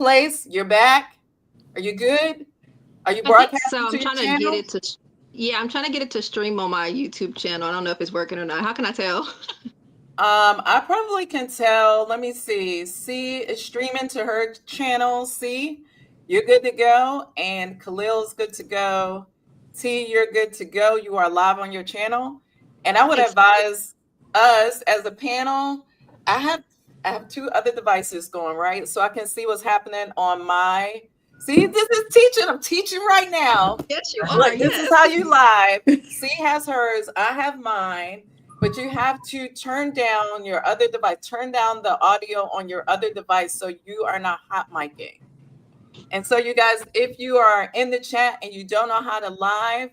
Place, you're back. Are you good? Are you I think so. broadcasting I'm to your trying to get channel? it to, yeah, I'm trying to get it to stream on my YouTube channel. I don't know if it's working or not. How can I tell? I probably can tell. Let me see. C is streaming to her channel. C, you're good to go. And Khalil's good to go. T, you're good to go. You are live on your channel. And I would It's, advise us as a panel. I have I have two other devices going, right? So I can see what's happening on my. See, this is teaching. I'm teaching right now. yes, you are. Look, this is Yes. how you live. C has hers. I have mine. But you have to turn down your other device, turn down the audio on your other device so you are not hot micing. And so, you guys, if you are in the chat and you don't know how to live,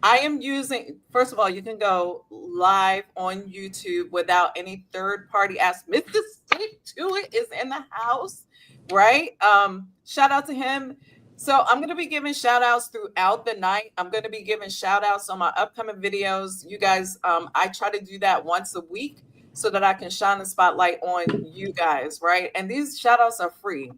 I am using, first of all, you can go live on YouTube without any third party ask. Mr. Stick to It is in the house, right? Shout out to him. So I'm going to be giving shout outs throughout the night. I'm going to be giving shout outs on my upcoming videos. You guys, I try to do that once a week so that I can shine the spotlight on you guys, right? And these shout outs are free.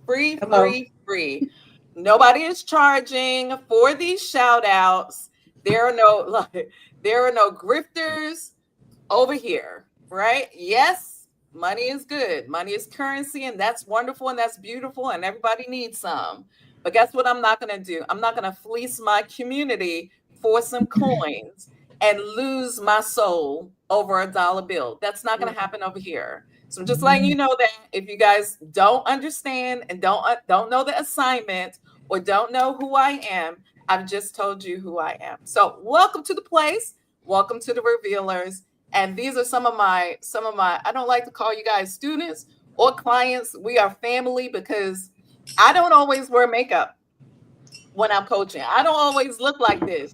Free, Hello. free, free. Nobody is charging for these shout outs. There are no like, there are no grifters over here, right? Yes, money is good. Money is currency, and that's wonderful and that's beautiful, and everybody needs some. But guess what I'm not gonna do? I'm not gonna fleece my community for some coins and lose my soul over a dollar bill. That's not gonna happen over here. So I'm just letting you know that if you guys don't understand and don't know the assignment or don't know who I am, I've just told you who I am. So welcome to the place. Welcome to the revealers. And these are some of my I don't like to call you guys students or clients. We are family because I don't always wear makeup when I'm coaching. I don't always look like this.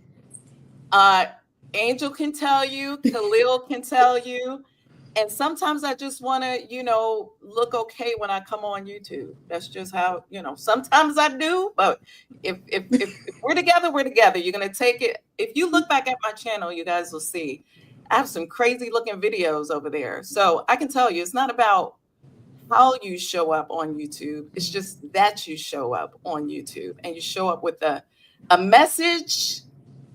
Uh Angel can tell you, Khalil can tell you, and sometimes I just want to, look okay when I come on YouTube. That's just how, sometimes I do, but if we're together, we're together. You're gonna take it. If you look back at my channel, you guys will see I have some crazy looking videos over there. So I can tell you it's not about how you show up on YouTube. It's just that you show up on YouTube and you show up with a message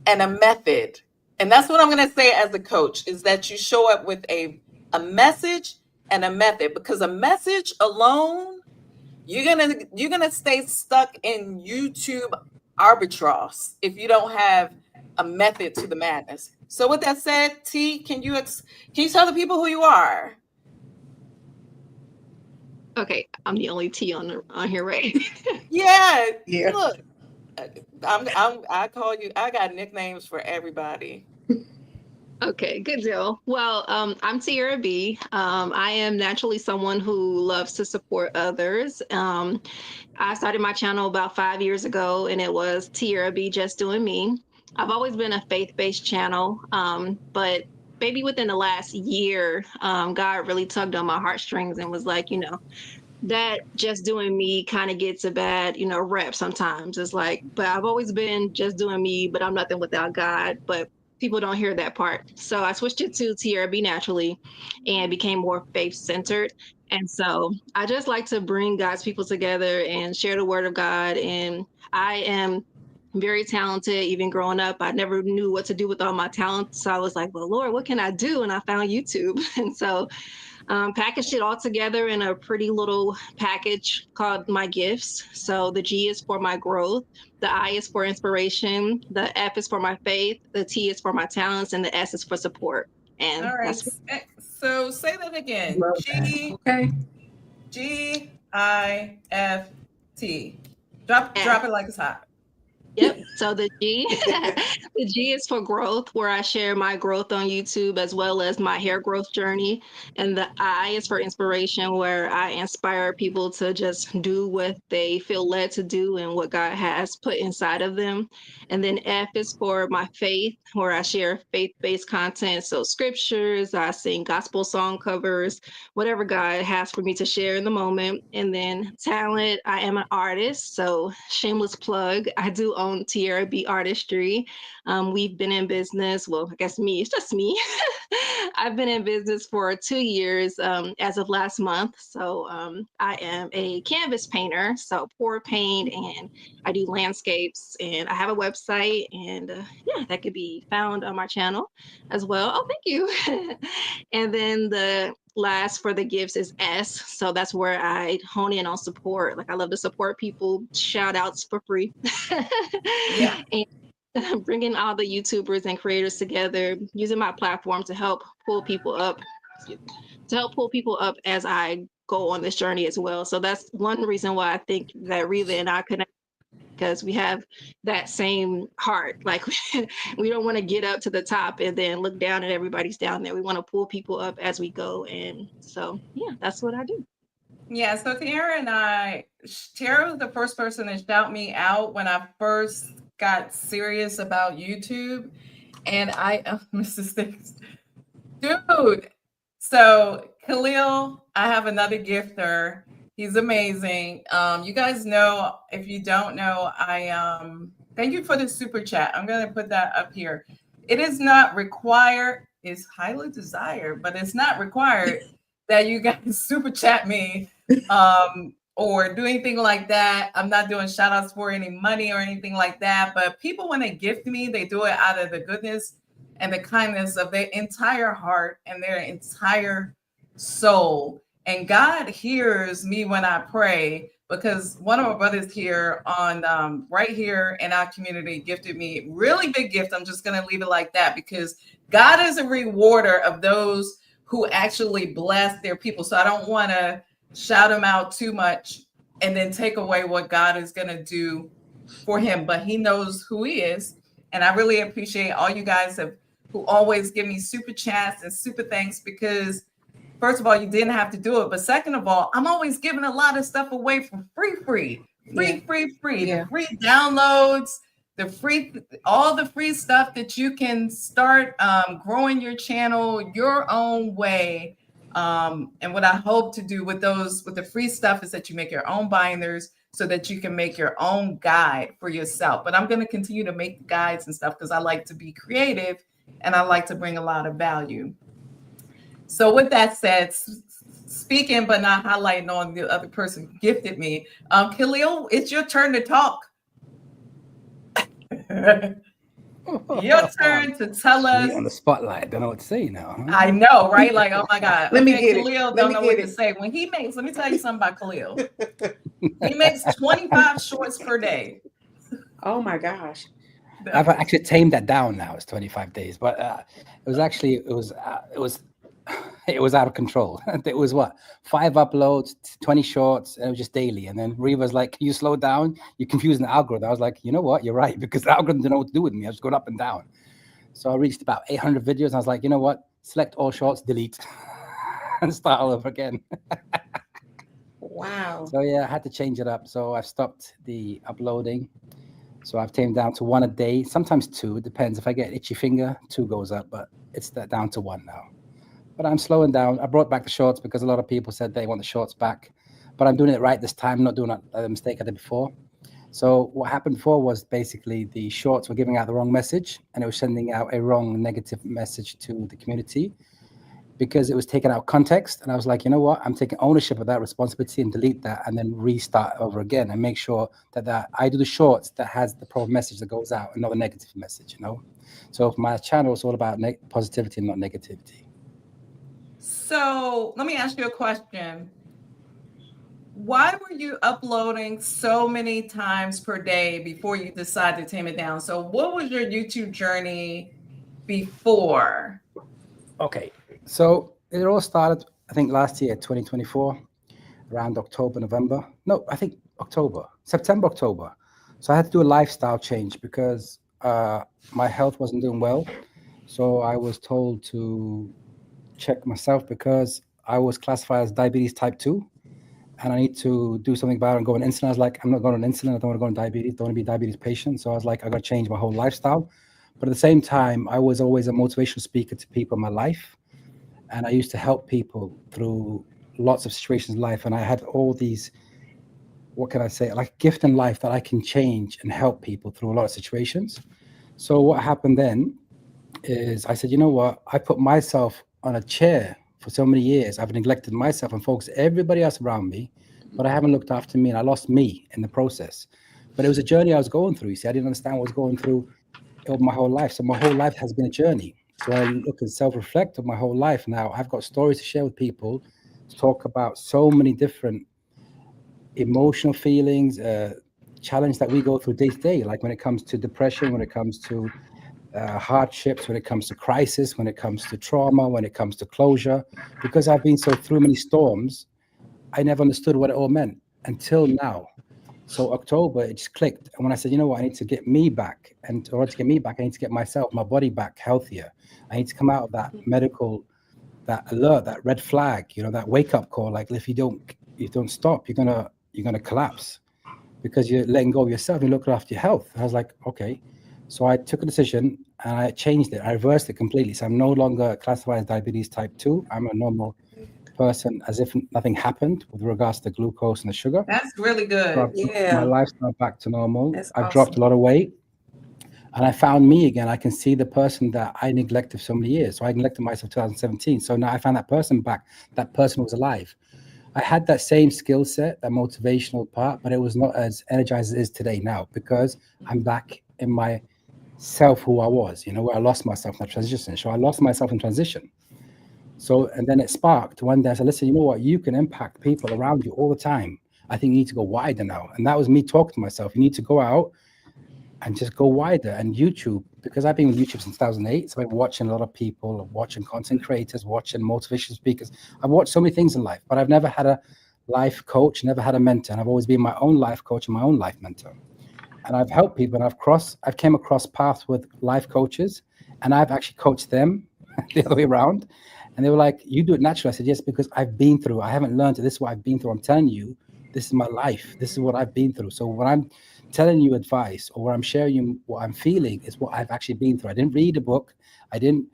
and a method. And that's what I'm going to say as a coach is that you show up with a message and a method, because a message alone, you're going to stay stuck in YouTube arbitrage if you don't have a method to the madness. So with that said, T, can you tell the people who you are? Okay, I'm the only T on here, right? Yeah, Yeah. look, I call you. I got nicknames for everybody. Okay, good deal. Well, I'm Tiarrea B. I am naturally someone who loves to support others. I started my channel about 5 years ago, and it was Tiarrea B Just Doing Me. I've always been a faith-based channel, but maybe within the last year, God really tugged on my heartstrings and was like, that just doing me kind of gets a bad, rep sometimes. It's like, but I've always been just doing me, but I'm nothing without God. But people don't hear that part. So I switched it to Tiara Be Naturally and became more faith centered. And so I just like to bring God's people together and share the word of God. And I am very talented. Even growing up, I never knew what to do with all my talents. So I was like, well, Lord, what can I do? And I found YouTube. And so packaged it all together in a pretty little package called My Gifts. So the G is for my growth, the I is for inspiration, the F is for my faith, the T is for my talents, and the S is for support. And All right. that's So say that again. Love that. Okay. GGIFT. Drop F. it like it's hot. Yep. So the G, the G is for growth, where I share my growth on YouTube as well as my hair growth journey. And the I is for inspiration, where I inspire people to just do what they feel led to do and what God has put inside of them. And then F is for my faith, where I share faith-based content. So scriptures, I sing gospel song covers, whatever God has for me to share in the moment. And then talent, I am an artist. So shameless plug, I do own Tier Tiarrea B Artistry. We've been in business. Well, I guess it's just me. I've been in business for 2 years as of last month. So I am a canvas painter, so pour paint, and I do landscapes, and I have a website, and yeah, that could be found on my channel as well. Oh, thank you. And then the last for the gifts is S. So that's where I hone in on support. Like I love to support people, shout outs for free. Yeah. And bringing all the YouTubers and creators together, using my platform to help pull people up, as I go on this journey as well. So that's one reason why I think that Reva and I connect, because we have that same heart. Like we don't want to get up to the top and then look down and everybody's down there. We want to pull people up as we go. And so, yeah, that's what I do. Yeah, so Tiarra was the first person to shout me out when I first got serious about YouTube. And Mrs. Things, dude. So Khalil, I have another gifter. He's amazing. You guys know, if you don't know, I thank you for the super chat. I'm gonna put that up here. It is not required, it's highly desired, but it's not required that you guys super chat me or do anything like that. I'm not doing shout outs for any money or anything like that. But people, when they gift me, they do it out of the goodness and the kindness of their entire heart and their entire soul. And God hears me when I pray, because one of my brothers here on right here in our community gifted me a really big gift. I'm just going to leave it like that, because God is a rewarder of those who actually bless their people. So I don't want to shout him out too much and then take away what God is going to do for him, but he knows who he is. And I really appreciate all you guys who always give me super chats and super thanks, because first of all, you didn't have to do it. But second of all, I'm always giving a lot of stuff away for free. The free downloads, all the free stuff that you can start growing your channel your own way. And what I hope to do with the free stuff is that you make your own binders so that you can make your own guide for yourself. But I'm going to continue to make guides and stuff because I like to be creative and I like to bring a lot of value. So with that said, speaking but not highlighting on the other person who gifted me, Khalil, it's your turn to talk. Your turn to tell us. On the spotlight, I don't know what to say now. Huh? I know, right? Like, oh my God. Let me get Khalil it. don't know what to say. When he makes, let me tell you something about Khalil. He makes 25 shorts per day. Oh my gosh. I've actually tamed that down now. It's 25 days, but it was out of control. It was 5 uploads, 20 shorts, and it was just daily. And then Reva's like, "Can you slow down? You're confusing the algorithm." I was like, "You know what? You're right," because the algorithm didn't know what to do with me. I was going up and down. So I reached about 800 videos. And I was like, "You know what? Select all shorts, delete, and start all over again." Wow. So yeah, I had to change it up. So I've stopped the uploading. So I've tamed down to 1 a day, sometimes 2. It depends. If I get itchy finger, 2 goes up, but it's down to 1 now. But I'm slowing down. I brought back the shorts because a lot of people said they want the shorts back, but I'm doing it right this time, not doing a mistake I did before. So what happened before was basically the shorts were giving out the wrong message, and it was sending out a wrong negative message to the community because it was taken out of context. And I was like, you know what? I'm taking ownership of that responsibility and delete that and then restart over again and make sure that I do the shorts that has the proper message that goes out and not a negative message, you know? So my channel is all about positivity and not negativity. So let me ask you a question. Why were you uploading so many times per day before you decided to tame it down? So what was your YouTube journey before? Okay, so it all started, I think, last year, 2024, around October, November. No, I think September, October. So I had to do a lifestyle change because my health wasn't doing well. So I was told to check myself because I was classified as diabetes type 2 and I need to do something about it and go on insulin. I was like, I'm not going on insulin. I don't want to go on diabetes. Don't want to be a diabetes patient. So I was like, I got to change my whole lifestyle. But at the same time, I was always a motivational speaker to people in my life. And I used to help people through lots of situations in life. And I had all these what can I say, like a gift in life that I can change and help people through a lot of situations. So what happened then is I said, you know what? I put myself on a chair for so many years. I've neglected myself and focused everybody else around me, but I haven't looked after me, and I lost me in the process. But it was a journey I was going through. You see, I didn't understand what I was going through over my whole life. So my whole life has been a journey. So I look and self-reflect of my whole life now. I've got stories to share with people, to talk about so many different emotional feelings, challenge that we go through day to day, like when it comes to depression, when it comes to hardships, when it comes to crisis, when it comes to trauma, when it comes to closure. Because I've been so through many storms, I never understood what it all meant until now. So October, it just clicked. And when I said, you know what, I need to get me back. And in order to get me back, I need to get myself, my body back healthier. I need to come out of that medical, that alert, that red flag, you know, that wake up call. Like if you don't stop, you're gonna collapse because you're letting go of yourself. You're looking after your health. And I was like, okay. So I took a decision and I changed it. I reversed it completely. So I'm no longer classified as diabetes type 2. I'm a normal person, as if nothing happened with regards to glucose and the sugar. That's really good. So my lifestyle back to normal. That's I've awesome. dropped a lot of weight, and I found me again. I can see the person that I neglected for so many years. So I neglected myself 2017. So now I found that person back. That person was alive. I had that same skill set, that motivational part, but it was not as energized as it is today now, because I'm back in my self, who I was, you know, where I lost myself in that transition. So I lost myself in transition. So, and then it sparked one day. I said, listen, you know what? You can impact people around you all the time. I think you need to go wider now. And that was me talking to myself. You need to go out and just go wider. And YouTube, because I've been with YouTube since 2008. So I've been watching a lot of people, watching content creators, watching motivational speakers. I've watched so many things in life, but I've never had a life coach, never had a mentor. And I've always been my own life coach and my own life mentor. And I've helped people, and I've came across paths with life coaches, and I've actually coached them the other way around. And they were like, you do it naturally. I said, yes, because I've been through. I haven't learned it. This is what I've been through. I'm telling you, this is my life. This is what I've been through. So when I'm telling you advice, or when I'm sharing you what I'm feeling, is what I've actually been through. I didn't read a book. I didn't,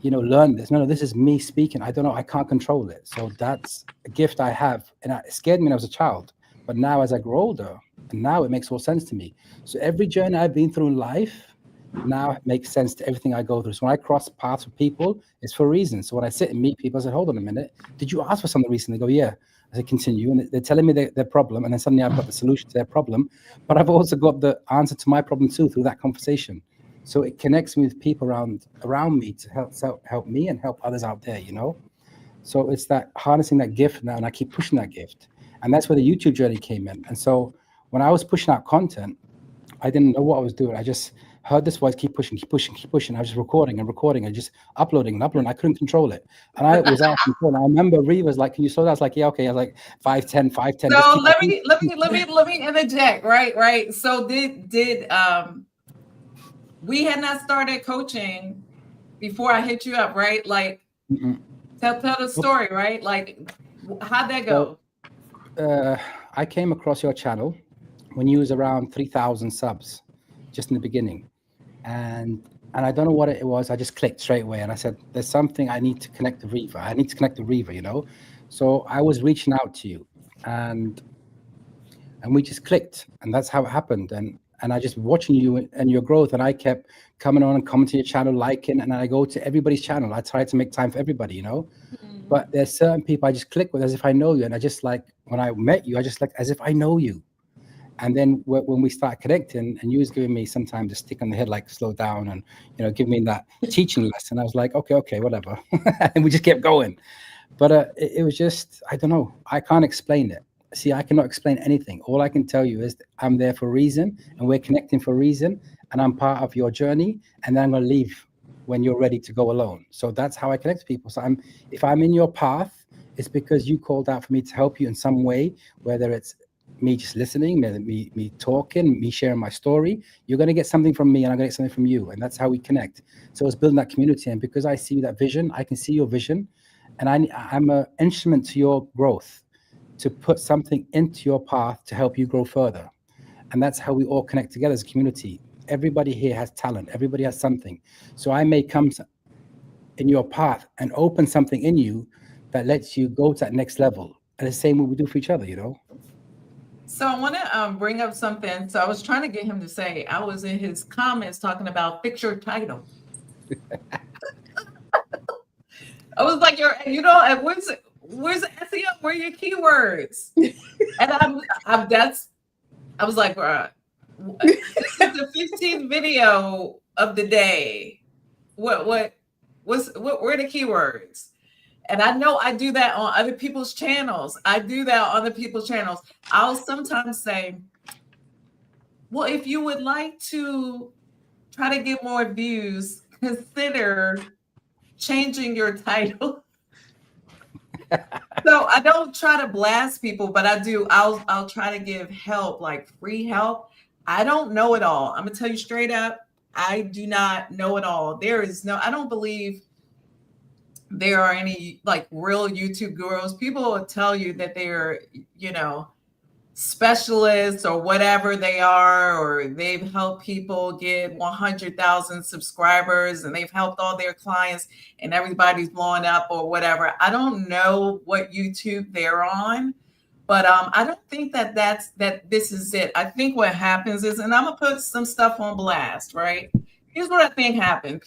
learn this. No, this is me speaking. I don't know. I can't control it. So that's a gift I have. And it scared me when I was a child. But now as I grow older, and now it makes all sense to me. So every journey I've been through in life, now it makes sense to everything I go through. So when I cross paths with people, it's for a reason. So when I sit and meet people, I said, hold on a minute. Did you ask for something recently? They go, yeah. I said, continue. And they're telling me their problem. And then suddenly I've got the solution to their problem. But I've also got the answer to my problem too through that conversation. So it connects me with people around me to help me and help others out there, So it's that harnessing that gift now. And I keep pushing that gift. And that's where the YouTube journey came in. And so when I was pushing out content, I didn't know what I was doing. I just heard this voice, keep pushing. I was just recording and just uploading. I couldn't control it. And I was out control. I remember Ree was like, can you slow down? I was like, yeah, okay. I was like 5'10". So let me interject, right? So did we had not started coaching before I hit you up, right? Like tell the story, right? Like how'd that go? I came across your channel when you was around 3,000 subs, just in the beginning. And I don't know what it was. I just clicked straight away. And I said, there's something I need to connect to Riva. So I was reaching out to you and we just clicked, and that's how it happened. And I just watching you and your growth, and I kept coming on and coming to your channel, liking, and I go to everybody's channel. I try to make time for everybody, But there's certain people I just click with as if I know you. And I just like, when I met you, I just like as if I know you. And then when we start connecting, and you was giving me sometimes a stick on the head, like slow down and, give me that teaching lesson. I was like, okay, whatever. And we just kept going. But it was just, I don't know. I can't explain it. See, I cannot explain anything. All I can tell you is I'm there for a reason, and we're connecting for a reason, and I'm part of your journey, and then I'm going to leave when you're ready to go alone. So that's how I connect to people. So if I'm in your path, it's because you called out for me to help you in some way, whether it's me just listening, me talking, me sharing my story. You're going to get something from me, and I'm going to get something from you. And that's how we connect. So it's building that community. And because I see that vision, I can see your vision, and I'm an instrument to your growth, to put something into your path to help you grow further. And that's how we all connect together as a community. Everybody here has talent. Everybody has something. So I may come in your path and open something in you that lets you go to that next level. And the same way we do for each other, So I want to bring up something. So I was trying to get him to say, I was in his comments talking about fix your title. I was like, and where's the SEO? Where are your keywords? And I was like, bruh, this is the 15th video of the day. Where are the keywords? And I know I do that on other people's channels. I'll sometimes say, well, if you would like to try to get more views, consider changing your title. So I don't try to blast people, but I'll try to give help, like free help. I don't know it all. I'm gonna tell you straight up, I do not know it all. I don't believe there are any like real YouTube gurus. People will tell you that they're, specialists or whatever they are, or they've helped people get 100,000 subscribers and they've helped all their clients and everybody's blowing up or whatever. I don't know what YouTube they're on, but I don't think that this is it. I think what happens is, and I'm gonna put some stuff on blast, right? Here's what I think happened.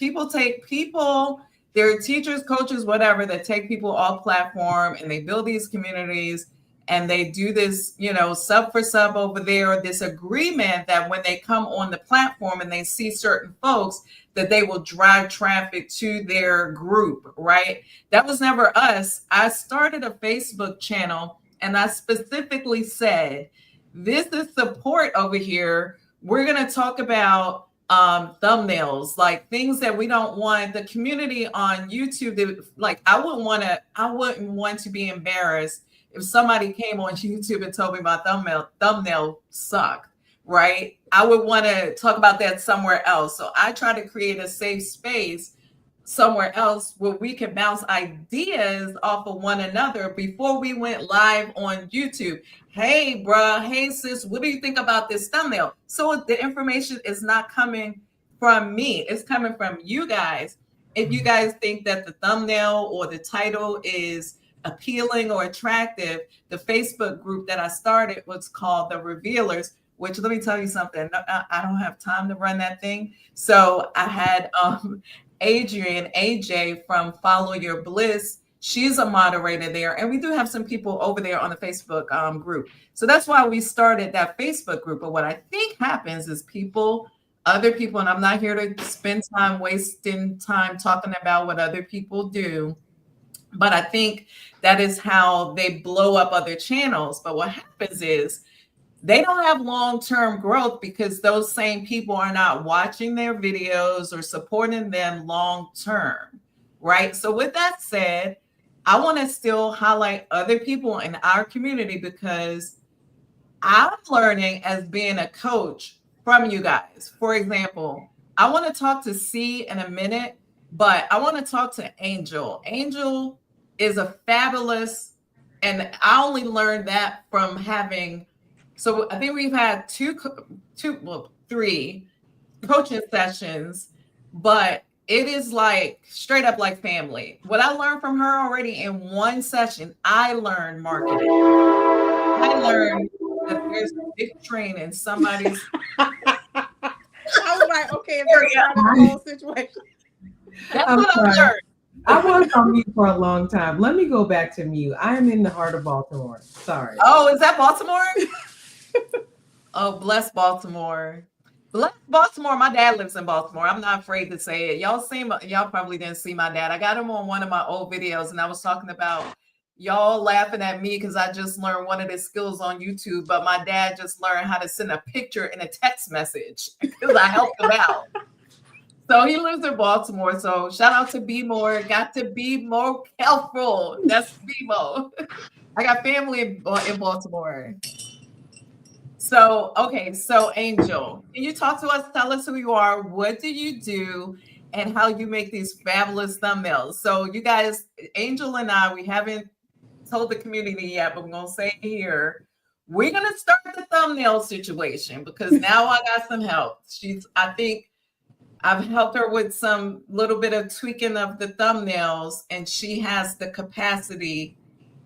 There are teachers, coaches, whatever, that take people off platform and they build these communities and they do this, sub for sub over there, this agreement that when they come on the platform and they see certain folks, that they will drive traffic to their group, right? That was never us. I started a Facebook channel and I specifically said, this is support over here. We're going to talk about thumbnails, like things that we don't want the community on YouTube. I wouldn't want to be embarrassed if somebody came on YouTube and told me my thumbnail sucked, right? I would want to talk about that somewhere else. So I try to create a safe space somewhere else where we can bounce ideas off of one another before we went live on YouTube. Hey, bruh. Hey, sis, what do you think about this thumbnail? So the information is not coming from me. It's coming from you guys. If you guys think that the thumbnail or the title is appealing or attractive, the Facebook group that I started was called The Revealers, which, let me tell you something, I don't have time to run that thing. So I had Adrian, AJ from Follow Your Bliss. She's a moderator there. And we do have some people over there on the Facebook group. So that's why we started that Facebook group. But what I think happens is other people, and I'm not here to spend time wasting time talking about what other people do, but I think that is how they blow up other channels. But what happens is they don't have long-term growth because those same people are not watching their videos or supporting them long-term, right? So with that said, I want to still highlight other people in our community because I'm learning as being a coach from you guys. For example, I want to talk to C in a minute, but I want to talk to Angel. Angel is a fabulous, and I only learned that from having, so I think we've had three coaching sessions, but it is like straight up like family. What I learned from her already in one session, I learned marketing. I learned that there's a big train in somebody's. I was like, okay, if that's not the whole situation. That's what I learned. I was on mute for a long time. Let me go back to mute. I am in the heart of Baltimore. Sorry. Oh, is that Baltimore? Oh, bless Baltimore. Bless Baltimore. My dad lives in Baltimore. I'm not afraid to say it. Y'all probably didn't see my dad. I got him on one of my old videos, and I was talking about y'all laughing at me because I just learned one of the skills on YouTube, but my dad just learned how to send a picture in a text message because I helped him out. So he lives in Baltimore. So shout out to B More. Got to be more helpful. That's B Mo. I got family in Baltimore. So, okay. So Angel, can you talk to us? Tell us who you are. What do you do? And how you make these fabulous thumbnails. So you guys, Angel and I, we haven't told the community yet, but we're going to say it here. We're going to start the thumbnail situation because now I got some help. I think I've helped her with some little bit of tweaking of the thumbnails, and she has the capacity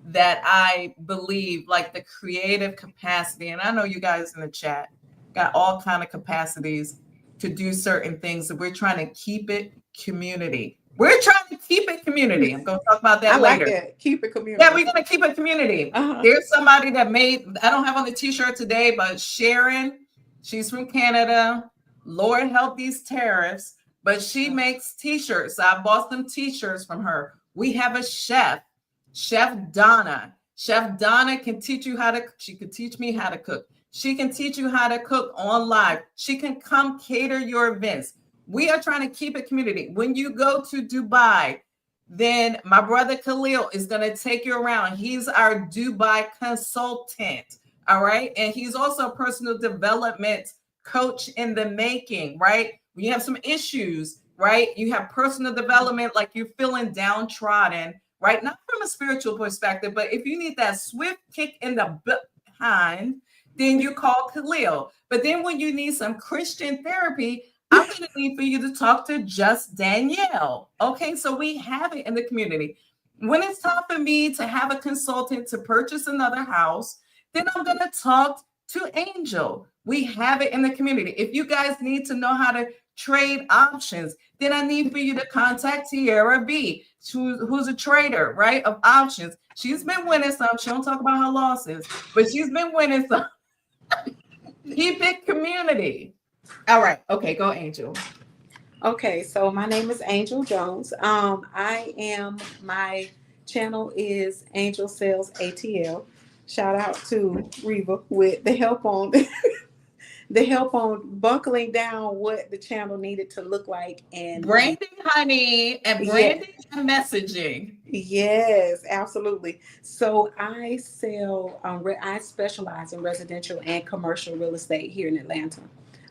that I believe, like the creative capacity, and I know you guys in the chat got all kind of capacities to do certain things, that we're trying to keep it community. We're trying to keep it community. I'm going to talk about that I later. like that. Keep it community. Yeah, we're going to keep it community. There's somebody that made, I don't have on the t-shirt today, but Sharon, she's from Canada. Lord help these tariffs, but she makes t-shirts. I bought some t-shirts from her. We have a chef, Chef Donna. Chef Donna can teach you how to, she could teach me how to cook. She can teach you how to cook on live. She can come cater your events. We are trying to keep it community. When you go to Dubai, then my brother Khalil is going to take you around. He's our Dubai consultant. All right. And he's also a personal development coach in the making, right? When you have some issues, right? You have personal development, like you're feeling downtrodden, right? Not from a spiritual perspective, but if you need that swift kick in the behind, then you call Khalil. But then when you need some Christian therapy, I'm going to need for you to talk to just Danielle. Okay, so we have it in the community. When it's time for me to have a consultant to purchase another house, then I'm going to talk to Angel. We have it in the community. If you guys need to know how to trade options, then I need for you to contact Tiarrea B, who's a trader, right, of options. She's been winning some. She don't talk about her losses, but she's been winning some. Keep it community. All right. Okay, go Angel. Okay, so my name is Angel Jones. My channel is Angel Sales ATL. Shout out to Reva with the help on buckling down what the channel needed to look like, and branding, honey, and branding and messaging. Yes, absolutely. So I sell, I specialize in residential and commercial real estate here in Atlanta.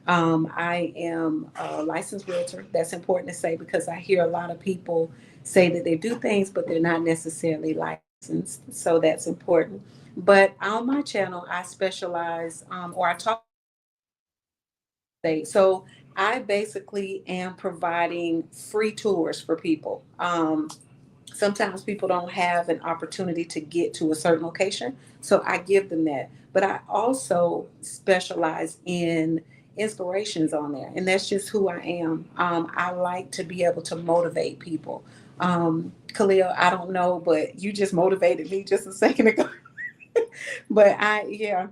I am a licensed realtor. That's important to say because I hear a lot of people say that they do things, but they're not necessarily licensed. So that's important. But on my channel, I specialize, or I talk. So I basically am providing free tours for people. Sometimes people don't have an opportunity to get to a certain location, so I give them that. But I also specialize in inspirations on there, and that's just who I am. I like to be able to motivate people. Khalil, I don't know, but you just motivated me just a second ago. But I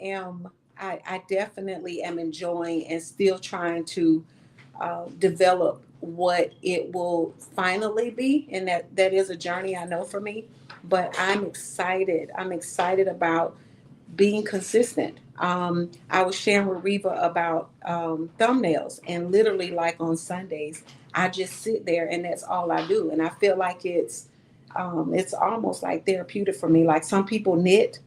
am. I definitely am enjoying and still trying to develop what it will finally be, and that is a journey, I know, for me. But I'm excited. I'm excited about being consistent. I was sharing with Reva about thumbnails, and literally, like on Sundays, I just sit there and that's all I do, and I feel like it's almost like therapeutic for me. Like some people knit,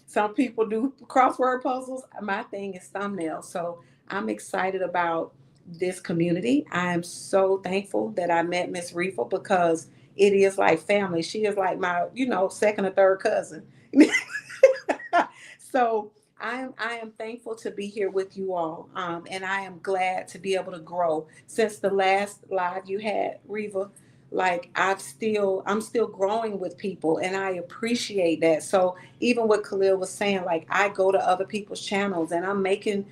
some people do crossword puzzles. My thing is thumbnails. So I'm excited about this community. I am so thankful that I met Miss Reva because it is like family. She is like my, second or third cousin. So I am thankful to be here with you all, and I am glad to be able to grow. Since the last live you had, Reva, like I'm still growing with people, and I appreciate that. So even what Khalil was saying, like I go to other people's channels and I'm making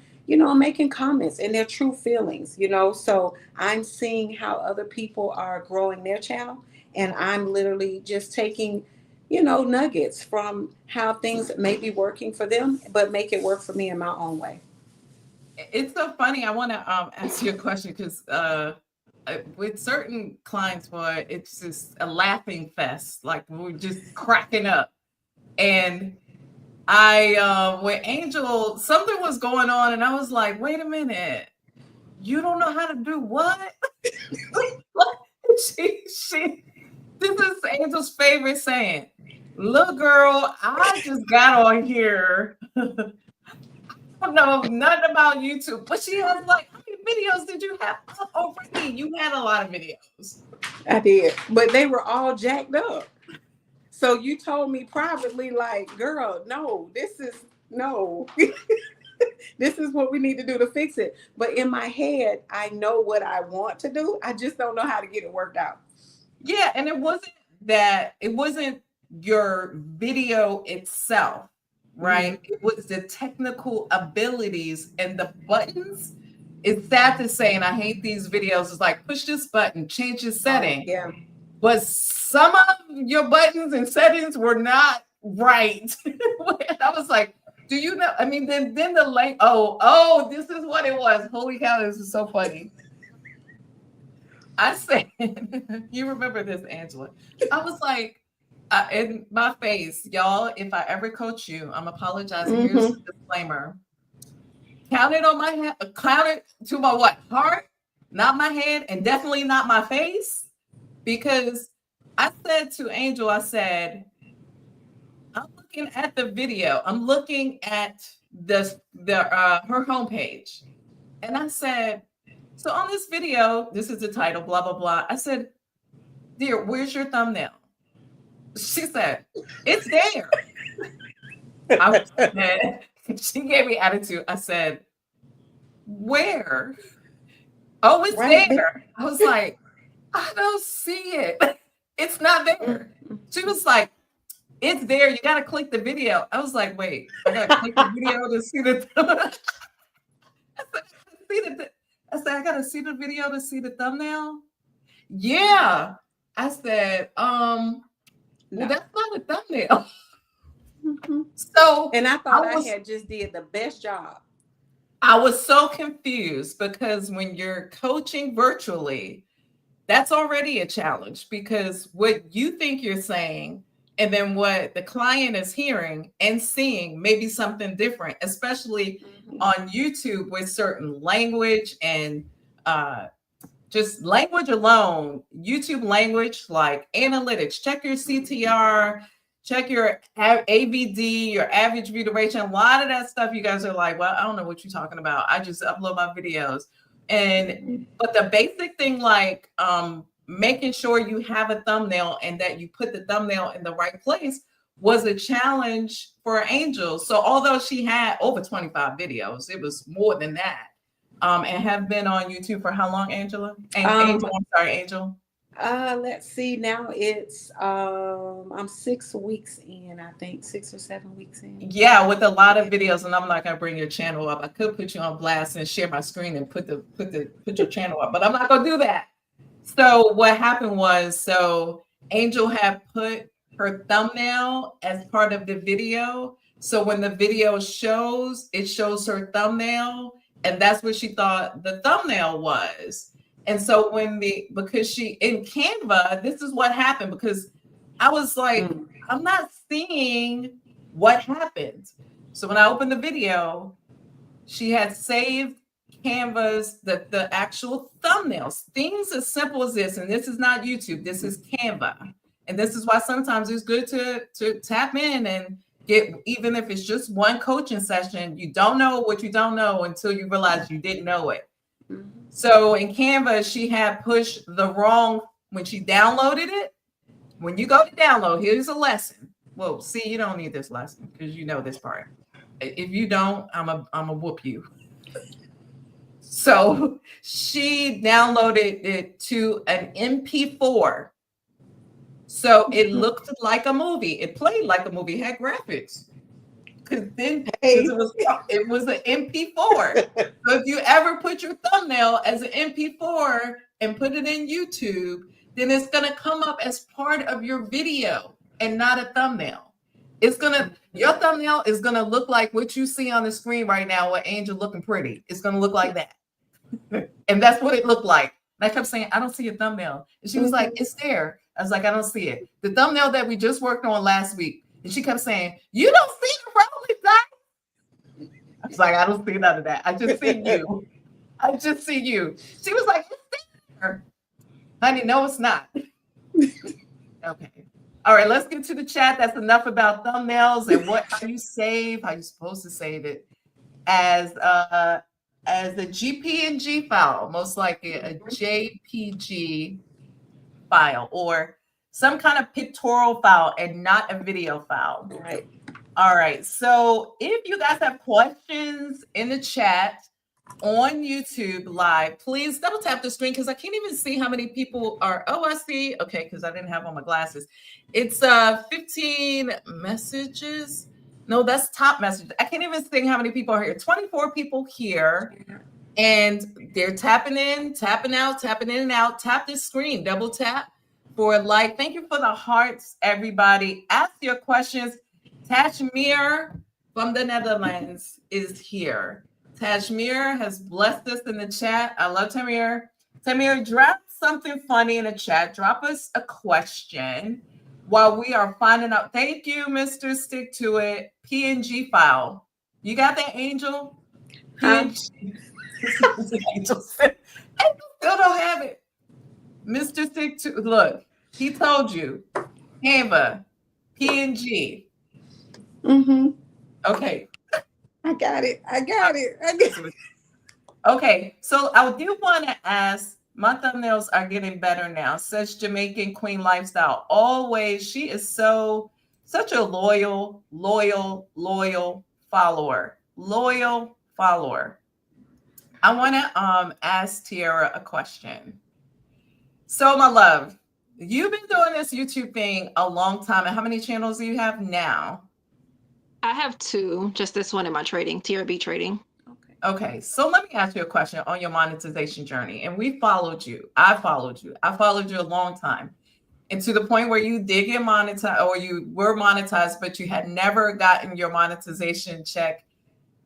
comments, and they're true feelings, so I'm seeing how other people are growing their channel, and I'm literally just taking nuggets from how things may be working for them, but make it work for me in my own way. It's so funny. I want to ask you a question because with certain clients, boy, it's just a laughing fest. Like we're just cracking up. And with Angel, something was going on, and I was like, wait a minute, you don't know how to do what? This is Angel's favorite saying. Look, girl, I just got on here. I don't know nothing about YouTube, but she has like, how many videos did you have up already? You had a lot of videos. I did, but they were all jacked up. So you told me privately, like, girl, no, this is what we need to do to fix it. But in my head, I know what I want to do. I just don't know how to get it worked out. Yeah, and it wasn't your video itself, right? It was the technical abilities and the buttons. It's sad to say, and I hate these videos. It's like, push this button, change your setting. Yeah. But some of your buttons and settings were not right. I was like, do you know? I mean, then the link. Oh, this is what it was. Holy cow, this is so funny. I said, you remember this, Angela? I was like, in my face, y'all. If I ever coach you, I'm apologizing. Here's the disclaimer. Count it on my head. Count it to my what? Heart, not my head, and definitely not my face. Because I said to Angel, I said, I'm looking at the video. I'm looking at her homepage. And I said, so on this video, this is the title, blah, blah, blah. I said, dear, where's your thumbnail? She said, it's there. I said, she gave me attitude. I said, where? Oh, it's there. I was like, I don't see it. It's not there. She was like, it's there. You got to click the video. I was like, wait, I got to click the video to see the I said, I got to see the video to see the thumbnail. Yeah. I said, well, that's not a thumbnail. So, and I thought I had just did the best job. I was so confused because when you're coaching virtually, that's already a challenge because what you think you're saying and then what the client is hearing and seeing may be something different, especially on YouTube with certain language and just language alone. YouTube language like analytics, check your CTR, check your AVD, your average view duration. A lot of that stuff you guys are like, well, I don't know what you're talking about. I just upload my videos. But the basic thing like making sure you have a thumbnail and that you put the thumbnail in the right place was a challenge for Angel. So although she had over 25 videos, it was more than that. And have been on YouTube for how long, Angela? Angel, I'm sorry, Angel. Let's see. Now it's I'm 6 weeks in, I think 6 or 7 weeks in. Yeah, with a lot of videos, and I'm not gonna bring your channel up. I could put you on blast and share my screen and put your channel up, but I'm not gonna do that. So what happened was, so Angel had put her thumbnail as part of the video. So when the video shows, it shows her thumbnail, and that's what she thought the thumbnail was. And so because she in Canva, this is what happened because I was like, I'm not seeing what happened. So when I opened the video, she had saved Canva's the actual thumbnails, things as simple as this. And this is not YouTube, this is Canva. And this is why sometimes it's good to tap in and get, even if it's just one coaching session, you don't know what you don't know until you realize you didn't know it. So in Canva, she had pushed the wrong, when she downloaded it, when you go to download, here's a lesson. Well, see, you don't need this lesson because you know this part. If you don't, I'm a whoop you. So she downloaded it to an MP4. So it looked like a movie. It played like a movie, it had graphics. Because then it was an MP4. So if you ever put your thumbnail as an MP4 and put it in YouTube, then it's going to come up as part of your video and not a thumbnail. Your thumbnail is going to look like what you see on the screen right now with Angel looking pretty. It's going to look like that. And that's what it looked like. And I kept saying, I don't see a thumbnail. And she was like, it's there. I was like, I don't see it. The thumbnail that we just worked on last week. And she kept saying, you don't see the rolling dice. I was like, I don't see none of that. I just see you. I just see you. She was like, it's there. Honey, no, it's not. Okay. All right, let's get to the chat. That's enough about thumbnails and how you save, how you're supposed to save it as a GPNG file, most likely a JPG file or some kind of pictorial file and not a video file. Right. All right. So if you guys have questions in the chat, on YouTube live, please double tap the screen because I can't even see how many people are. Oh, I see. Okay, because I didn't have on my glasses. It's 15 messages. No, that's top messages. I can't even see how many people are here. 24 people here. And they're tapping in, tapping out, tapping in and out. Tap this screen, double tap for a like. Thank you for the hearts, everybody. Ask your questions. Tashmir from the Netherlands is here. Tashmir has blessed us in the chat. I love Tamir. Tamir, drop something funny in the chat. Drop us a question while we are finding out. Thank you, Mr. Stick to It. PNG file. You got that, Angel? PNG. Angel said, I still don't have it. Mr. Stick to Look, he told you. Canva, PNG. Mm-hmm. Okay. I got it. Okay, so I do want to ask, my thumbnails are getting better now. Such Jamaican Queen lifestyle. Always, she is such a loyal follower. Loyal follower. I want to ask Tiarra a question. So, my love, you've been doing this YouTube thing a long time. And how many channels do you have now? I have 2, just this one in my trading, Tiarrea B trading. Okay, so let me ask you a question on your monetization journey. And we followed you. I followed you a long time. And to the point where you did get monetized, or you were monetized, but you had never gotten your monetization check.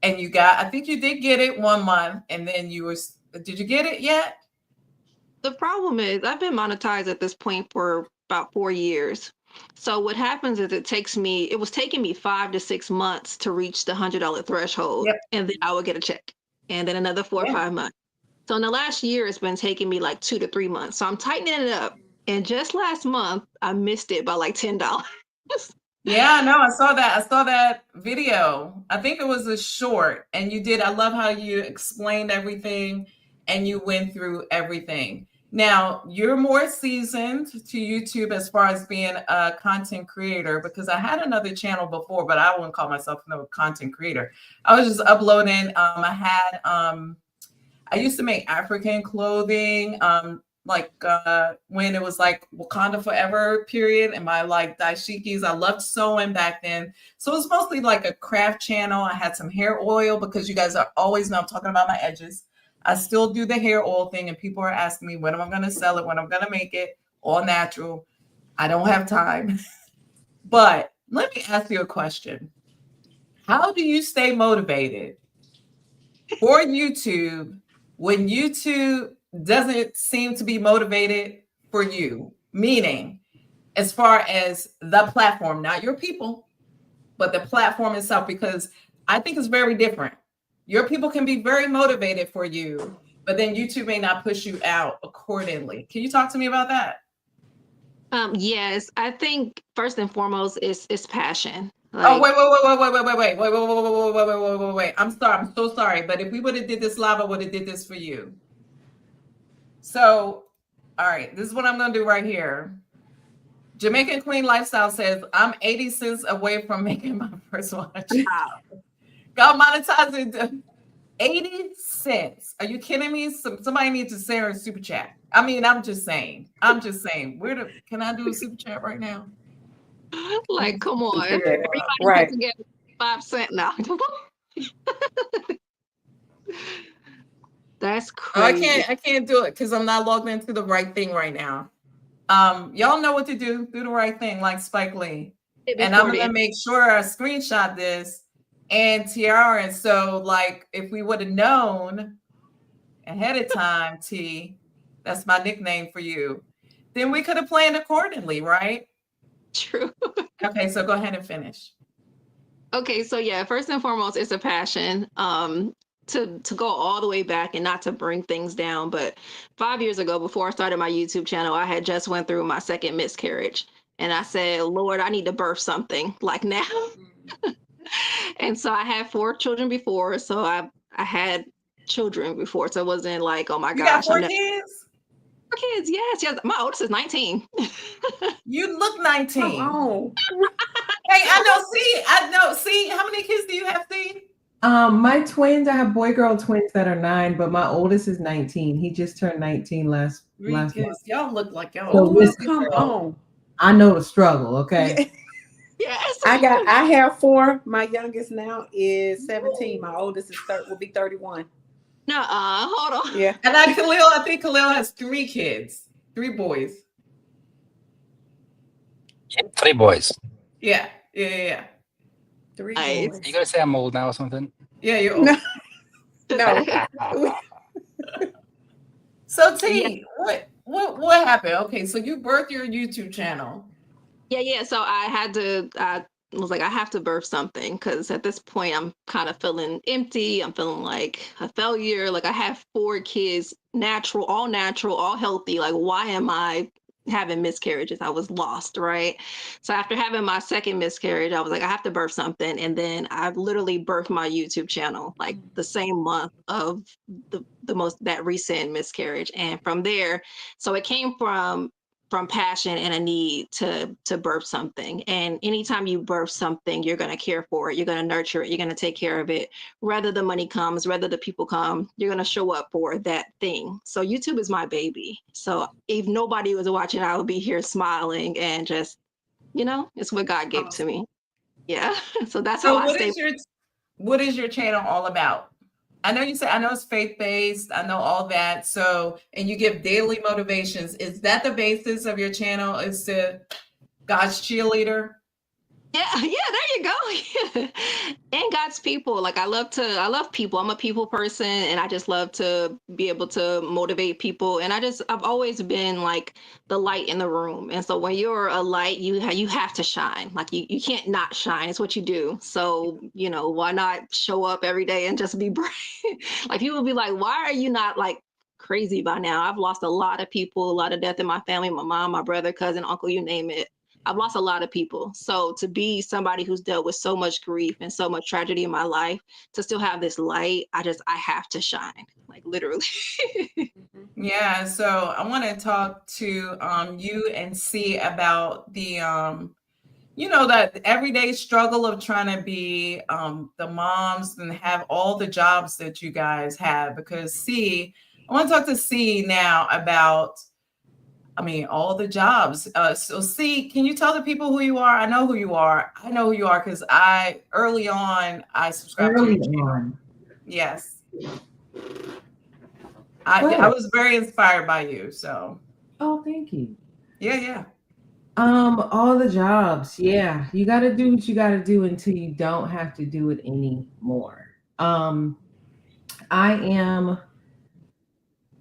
And you got, I think you did get it 1 month. And then did you get it yet? The problem is I've been monetized at this point for about 4 years. So what happens is it was taking me 5 to 6 months to reach the $100 threshold. Yep. And then I would get a check, and then another 4 or 5 months. So in the last year, it's been taking me like 2 to 3 months. So I'm tightening it up. And just last month, I missed it by like $10. Yeah, no, I saw that video. I think it was a short, and you did. I love how you explained everything and you went through everything. Now, you're more seasoned to YouTube as far as being a content creator, because I had another channel before, but I wouldn't call myself no content creator. I was just uploading. I used to make African clothing, when it was like Wakanda Forever period, and my like dashikis. I loved sewing back then. So it was mostly like a craft channel. I had some hair oil, because you guys are always know I'm talking about my edges. I still do the hair oil thing, and people are asking me when am I going to sell it, when I'm going to make it all natural. I don't have time. But let me ask you a question. How do you stay motivated for YouTube when YouTube doesn't seem to be motivated for you? Meaning, as far as the platform, not your people, but the platform itself, because I think it's very different. Your people can be very motivated for you, but then YouTube may not push you out accordingly. Can you talk to me about that? Yes, I think first and foremost is passion. Oh, wait. I'm sorry. I'm so sorry. But if we would have did this live, I would have did this for you. So, all right, this is what I'm going to do right here. Jamaican Queen Lifestyle says, I'm 80 cents away from making my first one. Got monetized 80 cents. Are you kidding me? Somebody needs to send her a super chat. I mean, I'm just saying. Can I do a super chat right now? Like, come on. Everybody Right. put together 5 cents now. That's crazy. I can't do it because I'm not logged into the right thing right now. Y'all know what to do. Do the right thing, like Spike Lee. And I'm gonna make sure I screenshot this and Tiarra. And so, like, if we would have known ahead of time, T, that's my nickname for you, then we could have planned accordingly, right? True. Okay, so go ahead and finish. Okay, so yeah, first and foremost, it's a passion. To go all the way back and not to bring things down, but 5 years ago, before I started my YouTube channel, I had just went through my second miscarriage, and I said, Lord, I need to birth something like now. And so I had 4 children before, so I had children before, so it wasn't like, oh my gosh, got 4 kids? 4 kids, yes. My oldest is 19. You look 19. Oh. Hey, I know. See, how many kids do you have, Steve? My twins, I have boy-girl twins that are 9, but my oldest is 19. He just turned 19 last month. Y'all look like y'all. So Oh, listen, come girl, on. I know the struggle, okay? Yes. I have 4. My youngest now is 17. My oldest is will be 31. Nuh-uh. Hold on. Yeah. And I think Khalil has 3 kids, 3 boys. 3 boys. Yeah. 3 Nice. boys. You gotta say I'm old now or something. Yeah, you're old. No. So T, what happened? Okay, so you birthed your YouTube channel. Yeah. So I was like, I have to birth something because at this point I'm kind of feeling empty. I'm feeling like a failure. Like I have 4 kids, natural, all healthy. Like, why am I having miscarriages? I was lost, right? So after having my second miscarriage, I was like, I have to birth something. And then I literally birthed my YouTube channel like the same month of that recent miscarriage. And from there, so it came from passion and a need to birth something. And anytime you birth something, you're going to care for it, you're going to nurture it, you're going to take care of it. Whether the money comes, whether the people come, you're going to show up for that thing. So YouTube is my baby. So if nobody was watching, I would be here smiling and just, it's what God gave to me. Yeah. So that's how So I stay. what is your channel all about? I know it's faith-based. I know all that. So, and you give daily motivations. Is that the basis of your channel? Is to God's cheerleader? Yeah, there you go. And God's people. Like I love people. I'm a people person and I just love to be able to motivate people. And I've always been like the light in the room. And so when you're a light, you have to shine. Like you can't not shine. It's what you do. So, why not show up every day and just be bright? Like people be like, why are you not like crazy by now? I've lost a lot of people, a lot of death in my family, my mom, my brother, cousin, uncle, you name it. I've lost a lot of people. So to be somebody who's dealt with so much grief and so much tragedy in my life, to still have this light, I have to shine, like literally. Yeah. So I want to talk to you and see about the that everyday struggle of trying to be the moms and have all the jobs that you guys have. Because I want to talk to C now about all the jobs. So C, can you tell the people who you are? I know who you are. I know who you are because early on I subscribed to your channel. Yes. I was very inspired by you. So. Oh, thank you. Yeah. All the jobs. Yeah. You got to do what you got to do until you don't have to do it anymore. I am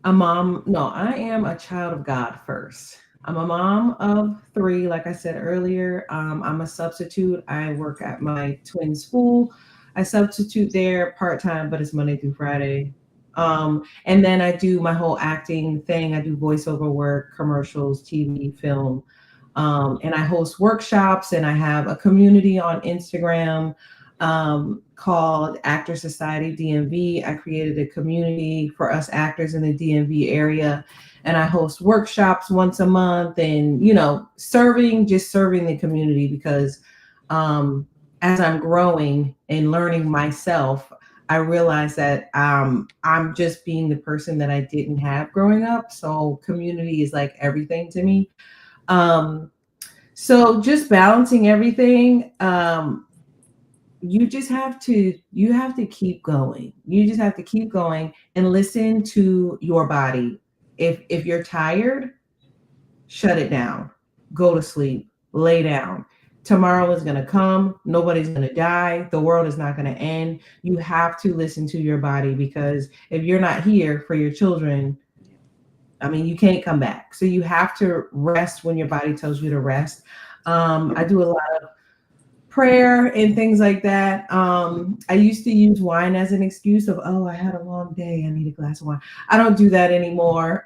a mom. No, I am a child of God first. I'm a mom of 3, like I said earlier. I'm a substitute. I work at my twin school. I substitute there part-time, but it's Monday through Friday. And then I do my whole acting thing. I do voiceover work, commercials, TV, film. And I host workshops, and I have a community on Instagram called Actor Society DMV. I created a community for us actors in the DMV area, and I host workshops once a month, and serving the community because as I'm growing and learning myself, I realize that I'm just being the person that I didn't have growing up. So community is like everything to me. So just balancing everything. You have to keep going. You just have to keep going and listen to your body. If you're tired, shut it down. Go to sleep. Lay down. Tomorrow is going to come. Nobody's going to die. The world is not going to end. You have to listen to your body because if you're not here for your children, you can't come back. So you have to rest when your body tells you to rest. I do a lot of prayer and things like that. I used to use wine as an excuse of, I had a long day, I need a glass of wine. I don't do that anymore,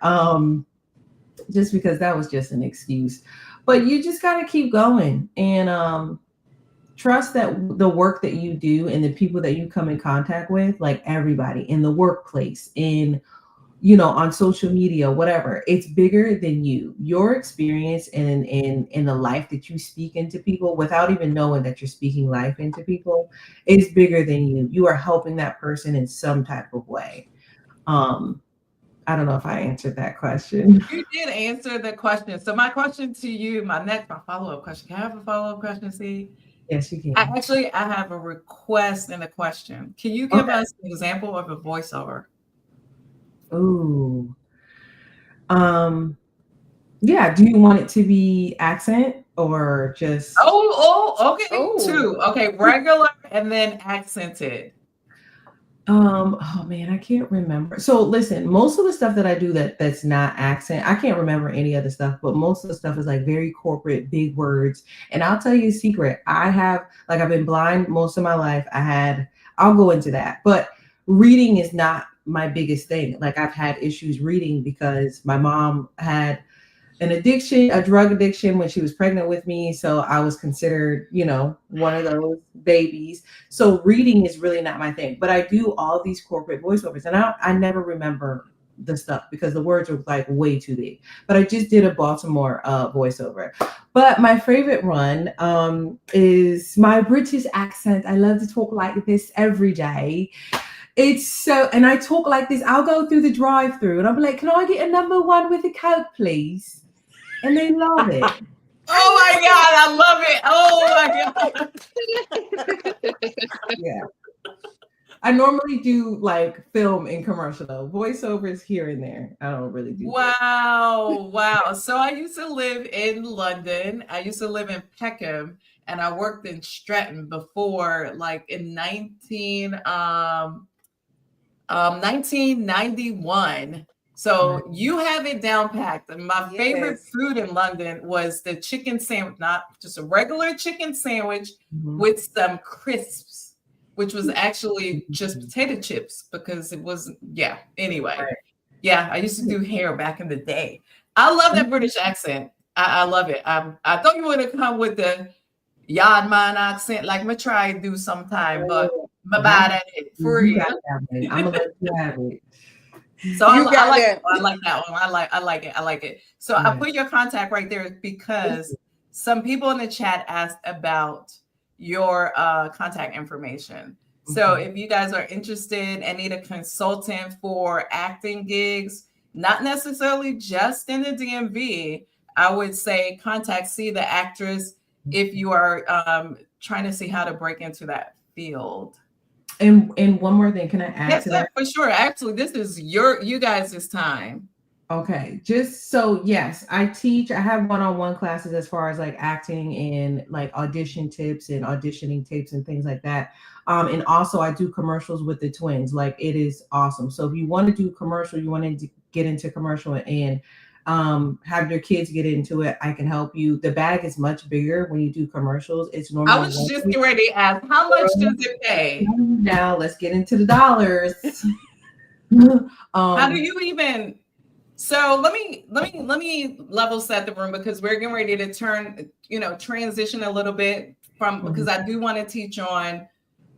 just because that was just an excuse. But you just got to keep going and trust that the work that you do and the people that you come in contact with, like everybody in the workplace, in on social media, whatever. It's bigger than you. Your experience in the life that you speak into people without even knowing that you're speaking life into people is bigger than you. You are helping that person in some type of way. I don't know if I answered that question. You did answer the question. So my question to you, my follow-up question. Can I have a follow-up question, see? Yes, you can. I have a request and a question. Can you give us an example of a voiceover? Ooh. Yeah, do you want it to be accent or just Okay. Oh. Two. Okay, regular and then accented. oh man, I can't remember. So listen, most of the stuff that I do that's not accent, I can't remember any other stuff, but most of the stuff is like very corporate, big words. And I'll tell you a secret. I've been blind most of my life. I'll go into that. But reading is not my biggest thing. Like I've had issues reading because my mom had a drug addiction when she was pregnant with me. So I was considered, one of those babies. So reading is really not my thing, but I do all these corporate voiceovers and I never remember the stuff because the words are like way too big. But I just did a Baltimore voiceover. But my favorite one is my British accent. I love to talk like this every day. And I talk like this. I'll go through the drive-through and I'll be like, can I get a number 1 with a Coke, please? And they love it. Oh my God, I love it. Oh my God. Yeah. I normally do like film and commercial though. Voiceovers here and there. I don't really do Wow. So I used to live in London. I used to live in Peckham and I worked in Stretton before, like in 1991. So you have it down packed. And my favorite food in London was the chicken sandwich, not just a regular chicken sandwich with some crisps, which was actually just potato chips because it was, anyway. Right. Yeah, I used to do hair back in the day. I love that British accent. I love it. I thought you would have come with the yard man accent like me try to do sometime, but my bad at it. For you. I'm gonna let you have it. So I like that one. I like it. So I put your contact right there because some people in the chat asked about your contact information. So if you guys are interested and need a consultant for acting gigs, not necessarily just in the DMV, I would say contact C, the actress, if you are trying to see how to break into that field. And one more thing, can I add to that? For sure. Actually, this is you guys' time. Okay, just so yes, I have one-on-one classes as far as like acting and like audition tips and auditioning tips and things like that. And also I do commercials with the twins. Like it is awesome. So if you want to do commercial, you want to get into commercial and have your kids get into it, I can help you. The bag is much bigger when you do commercials. It's normally I was just getting ready to ask, how much does it pay? Now let's get into the dollars. How do you even? So let me level set the room because we're getting ready to transition a little bit from because I do want to teach on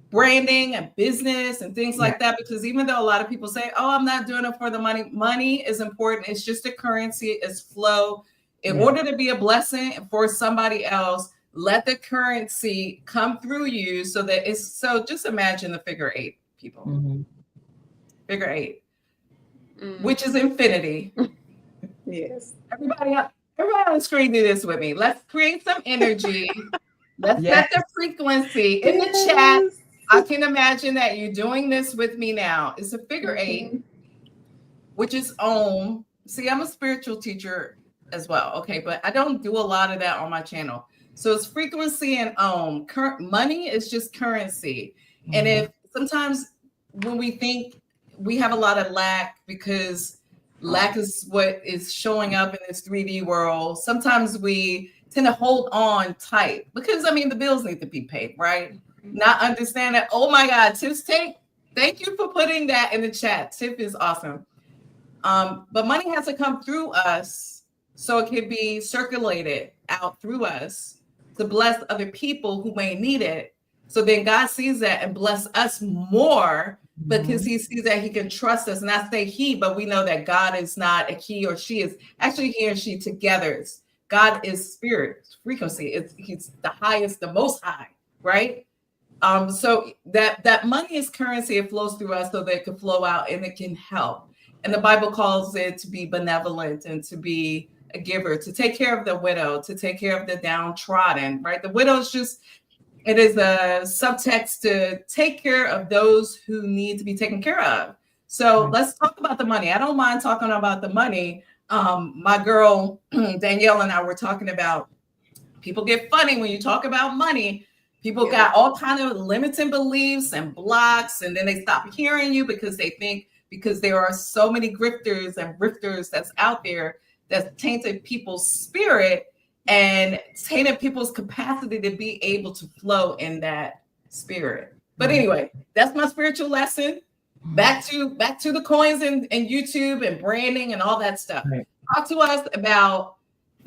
branding and business and things like that, because even though a lot of people say, oh, I'm not doing it for the money is important. It's just a currency, it's flow. In order to be a blessing for somebody else, let the currency come through you so that just imagine the figure 8, people. Figure 8, which is infinity. Yes. Everybody on the screen, do this with me. Let's create some energy. Let's set the frequency in the chat. I can imagine that you're doing this with me now. It's a figure 8, which is Om. See, I'm a spiritual teacher as well. Okay, but I don't do a lot of that on my channel. So it's frequency and Om. Money is just currency. And if sometimes when we think we have a lot of lack because lack is what is showing up in this 3D world, sometimes we tend to hold on tight because the bills need to be paid, right? Not understand that. Oh my God, Tiff's take. Thank you for putting that in the chat. Tiff is awesome. But money has to come through us so it can be circulated out through us to bless other people who may need it. So then God sees that and bless us more because he sees that he can trust us. And I say he, but we know that God is not a he or she, is actually he and she together. God is spirit frequency. He's the highest, the most high, right? So that money is currency. It flows through us so that it can flow out and it can help. And the Bible calls it to be benevolent and to be a giver, to take care of the widow, to take care of the downtrodden, right? The widow is just, it is a subtext to take care of those who need to be taken care of. So let's talk about the money. I don't mind talking about the money. My girl Danielle and I were talking about, people get funny when you talk about money. People got all kind of limiting beliefs and blocks, and then they stop hearing you because they think, because there are so many grifters and rifters that's out there that's tainted people's spirit and tainted people's capacity to be able to flow in that spirit. But anyway, that's my spiritual lesson. Back to the coins and YouTube and branding and all that stuff. Talk to us about,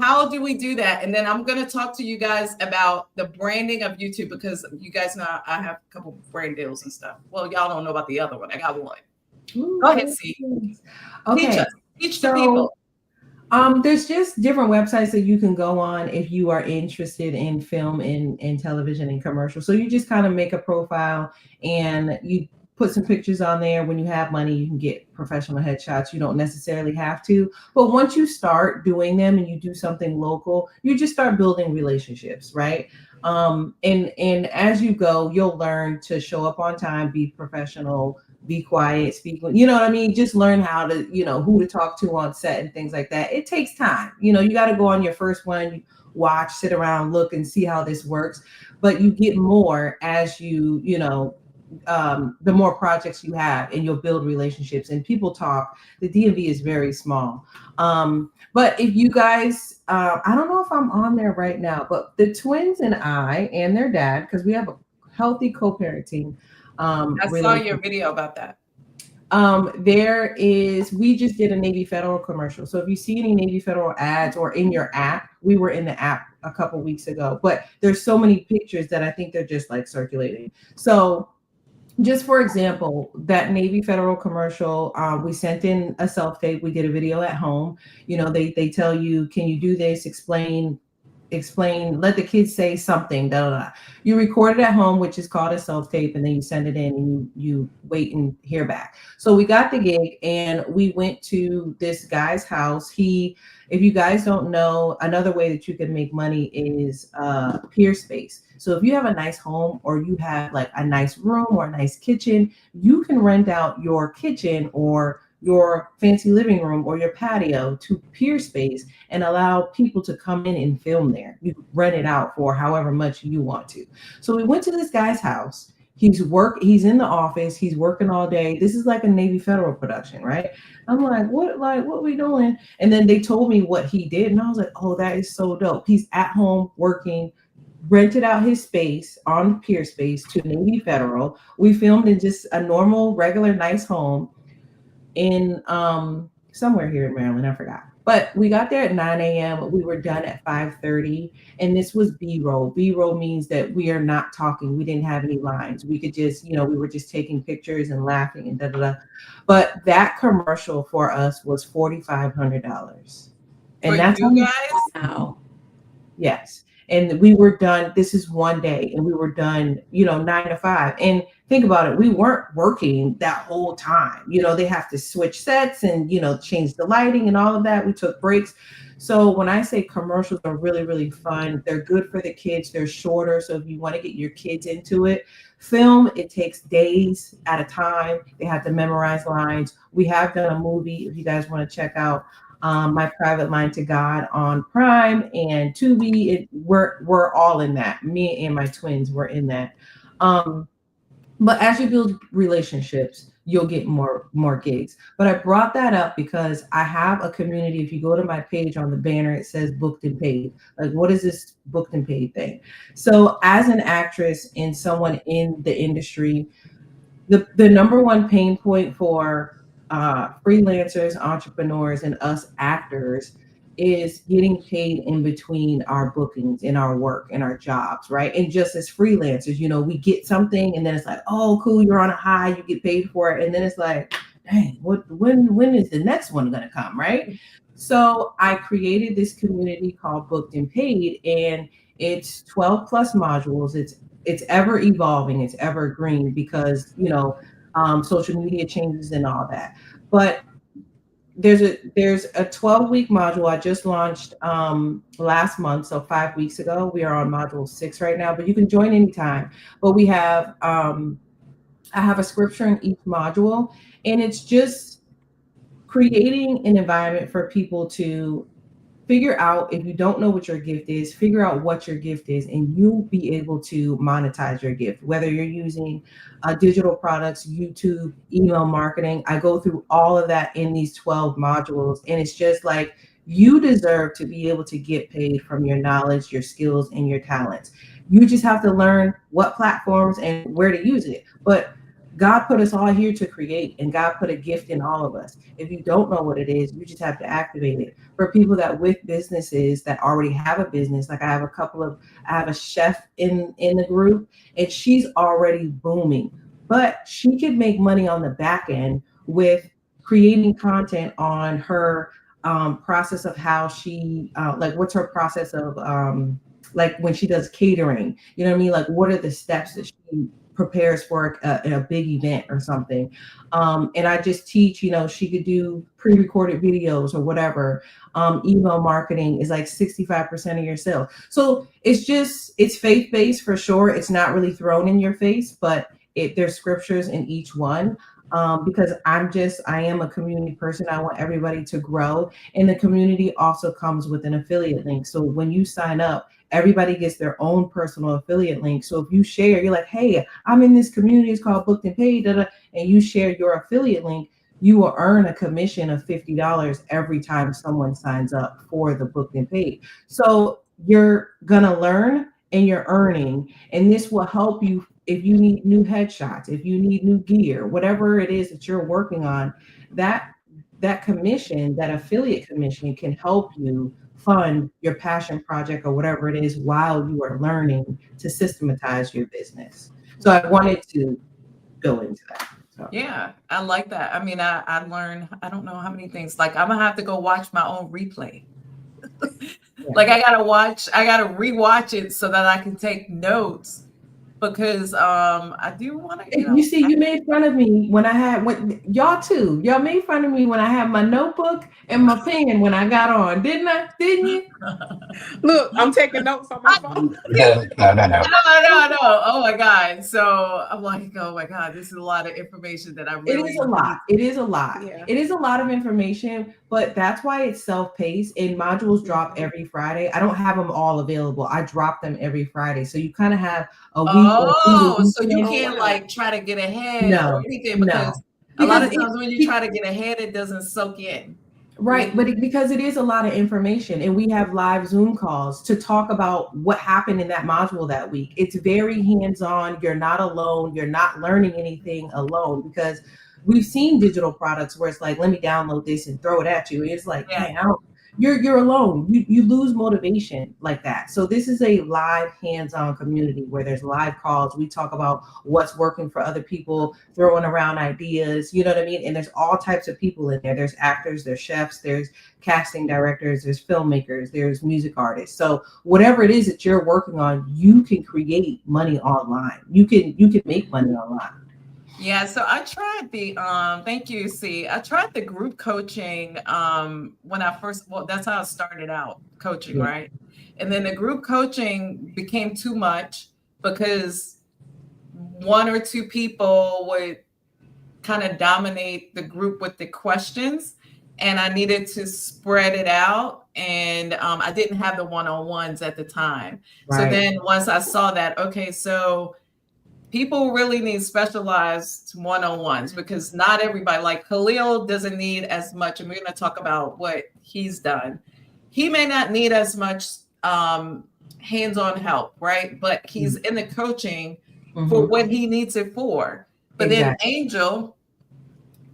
how do we do that? And then I'm going to talk to you guys about the branding of YouTube, because you guys know I have a couple brand deals and stuff. Well, y'all don't know about the other one. I got one. Ooh, go ahead, C. Okay. Teach us. Teach the people. There's just different websites that you can go on if you are interested in film and television and commercials. So you just kind of make a profile and you put some pictures on there. When you have money, you can get professional headshots. You don't necessarily have to, but once you start doing them and you do something local, you just start building relationships, right? And as you go, you'll learn to show up on time, be professional, be quiet, speak, you know what I mean? Just learn how to, who to talk to on set and things like that. It takes time. You got to go on your first one, watch, sit around, look and see how this works. But you get more as you the more projects you have, and you'll build relationships and people talk. The DMV is very small. But if you guys, I don't know if I'm on there right now, but the twins and I and their dad, because we have a healthy co-parenting. I saw your video about that. We just did a Navy Federal commercial. So if you see any Navy Federal ads or in your app, we were in the app a couple weeks ago, but there's so many pictures that I think they're just like circulating. So just for example, that Navy Federal commercial, we sent in a self-tape. We did a video at home. They tell you, can you do this? Explain, let the kids say something, da, da, da. You record it at home, which is called a self-tape, and then you send it in and you wait and hear back. So we got the gig and we went to this guy's house. If you guys don't know, another way that you can make money is peer space. So if you have a nice home or you have like a nice room or a nice kitchen, you can rent out your kitchen or your fancy living room or your patio to peer space and allow people to come in and film there. You rent it out for however much you want to. So we went to this guy's house. He's in the office. He's working all day. This is like a Navy Federal production, right? I'm like, what are we doing? And then they told me what he did. And I was like, oh, that is so dope. He's at home working, rented out his space on peer space to Navy Federal. We filmed in just a normal, regular, nice home in somewhere here in Maryland, I forgot. But we got there at 9 a.m. We were done at 5:30, and this was B-roll. B-roll means that we are not talking. We didn't have any lines. We could just, we were just taking pictures and laughing and da-da-da. But that commercial for us was $4,500. And that's you guys? Wow. Yes. And we were done. This is one day, and we were done, 9 to 5. And think about it. We weren't working that whole time. They have to switch sets and, change the lighting and all of that. We took breaks. So when I say commercials are really, really fun, they're good for the kids. They're shorter. So if you want to get your kids into it, film, it takes days at a time. They have to memorize lines. We have done a movie, if you guys want to check out My Private Line to God on Prime and Tubi. We're all in that. Me and my twins were in that. But as you build relationships, you'll get more gigs. But I brought that up because I have a community. If you go to my page on the banner, it says booked and paid. Like, what is this booked and paid thing? So as an actress and someone in the industry, the number one pain point for freelancers, entrepreneurs, and us actors is getting paid in between our bookings, in our work, in our jobs, right? And just as freelancers, you know, we get something and then it's like, oh, cool, you're on a high, you get paid for it. And then it's like, dang, when is the next one gonna come, right? So I created this community called Booked and Paid, and it's 12 plus modules. It's ever evolving, it's evergreen because, you know, social media changes and all that. But there's a 12-week module I just launched last month, so 5 weeks ago. We are on module 6 right now, but you can join anytime. But we have I have a scripture in each module, and it's just creating an environment for people to figure out, if you don't know what your gift is, figure out what your gift is, and you'll be able to monetize your gift, whether you're using digital products, YouTube, email marketing. I go through all of that in these 12 modules, and it's just like, you deserve to be able to get paid from your knowledge, your skills, and your talents. You just have to learn what platforms and where to use it. But God put us all here to create, and God put a gift in all of us. If you don't know what it is, you just have to activate it. For people that with businesses that already have a business, like I have a chef in the group, and she's already booming, but she could make money on the back end with creating content on her process of how she like, what's her process of like when she does catering, you know what I mean? Like, what are the steps that she prepares for a big event or something. And I just teach, you know, she could do pre-recorded videos or whatever. Email marketing is like 65% of your sales. So it's faith-based for sure. It's not really thrown in your face, but there's scriptures in each one. Because I am a community person. I want everybody to grow. And the community also comes with an affiliate link. So when you sign up, everybody gets their own personal affiliate link. So if you share, you're like, hey, I'm in this community, it's called Booked and Paid, and you share your affiliate link, you will earn a commission of $50 every time someone signs up for the Booked and Paid. So you're gonna learn and you're earning, and this will help you if you need new headshots, if you need new gear, whatever it is that you're working on. That commission, that affiliate commission, can help you fund your passion project or whatever it is while you are learning to systematize your business. So I wanted to go into that. So. Yeah, I like that. I mean, I learned, I don't know how many things. Like, I'm gonna have to go watch my own replay. Yeah. Like, I gotta rewatch it so that I can take notes, because I do want to. You see, you made fun of me when y'all made fun of me when I had my notebook and my pen when I got on, didn't you? Look, I'm taking notes on my phone. No. No. Oh my God. So I'm like, oh my God, this is a lot of information that I really. It is a lot. Yeah. It is a lot of information, but that's why it's self-paced, and modules drop every Friday. I don't have them all available. I drop them every Friday. So you kind of have a week. So you can't like try to get ahead or anything, because a lot of times when you try to get ahead, it doesn't soak in. Right, but because it is a lot of information, and we have live Zoom calls to talk about what happened in that module that week. It's very hands-on. You're not alone. You're not learning anything alone, because we've seen digital products where it's like, let me download this and throw it at you. It's like, hey, you're alone. You lose motivation like that. So this is a live hands-on community where there's live calls. We talk about what's working for other people, throwing around ideas, you know what I mean? And there's all types of people in there. There's actors, there's chefs, there's casting directors, there's filmmakers, there's music artists. So whatever it is that you're working on, you can create money online. You can make money online. Yeah, so I tried the thank you, C. I tried the group coaching when I first, that's how I started out coaching, right? And then the group coaching became too much because one or two people would kind of dominate the group with the questions, and I needed to spread it out, and I didn't have the one-on-ones at the time. Right. So then once I saw that, okay, so people really need specialized one-on-ones, because not everybody, like Khalil doesn't need as much, and we're going to talk about what he's done. He may not need as much hands-on help, right? But he's in the coaching for what he needs it for. But then Angel,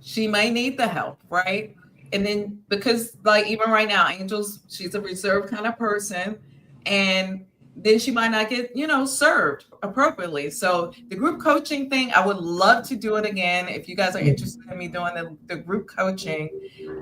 she may need the help, right? And then because like even right now, Angel's, she's a reserved kind of person, and then she might not get, served appropriately. So the group coaching thing, I would love to do it again. If you guys are interested in me doing the group coaching,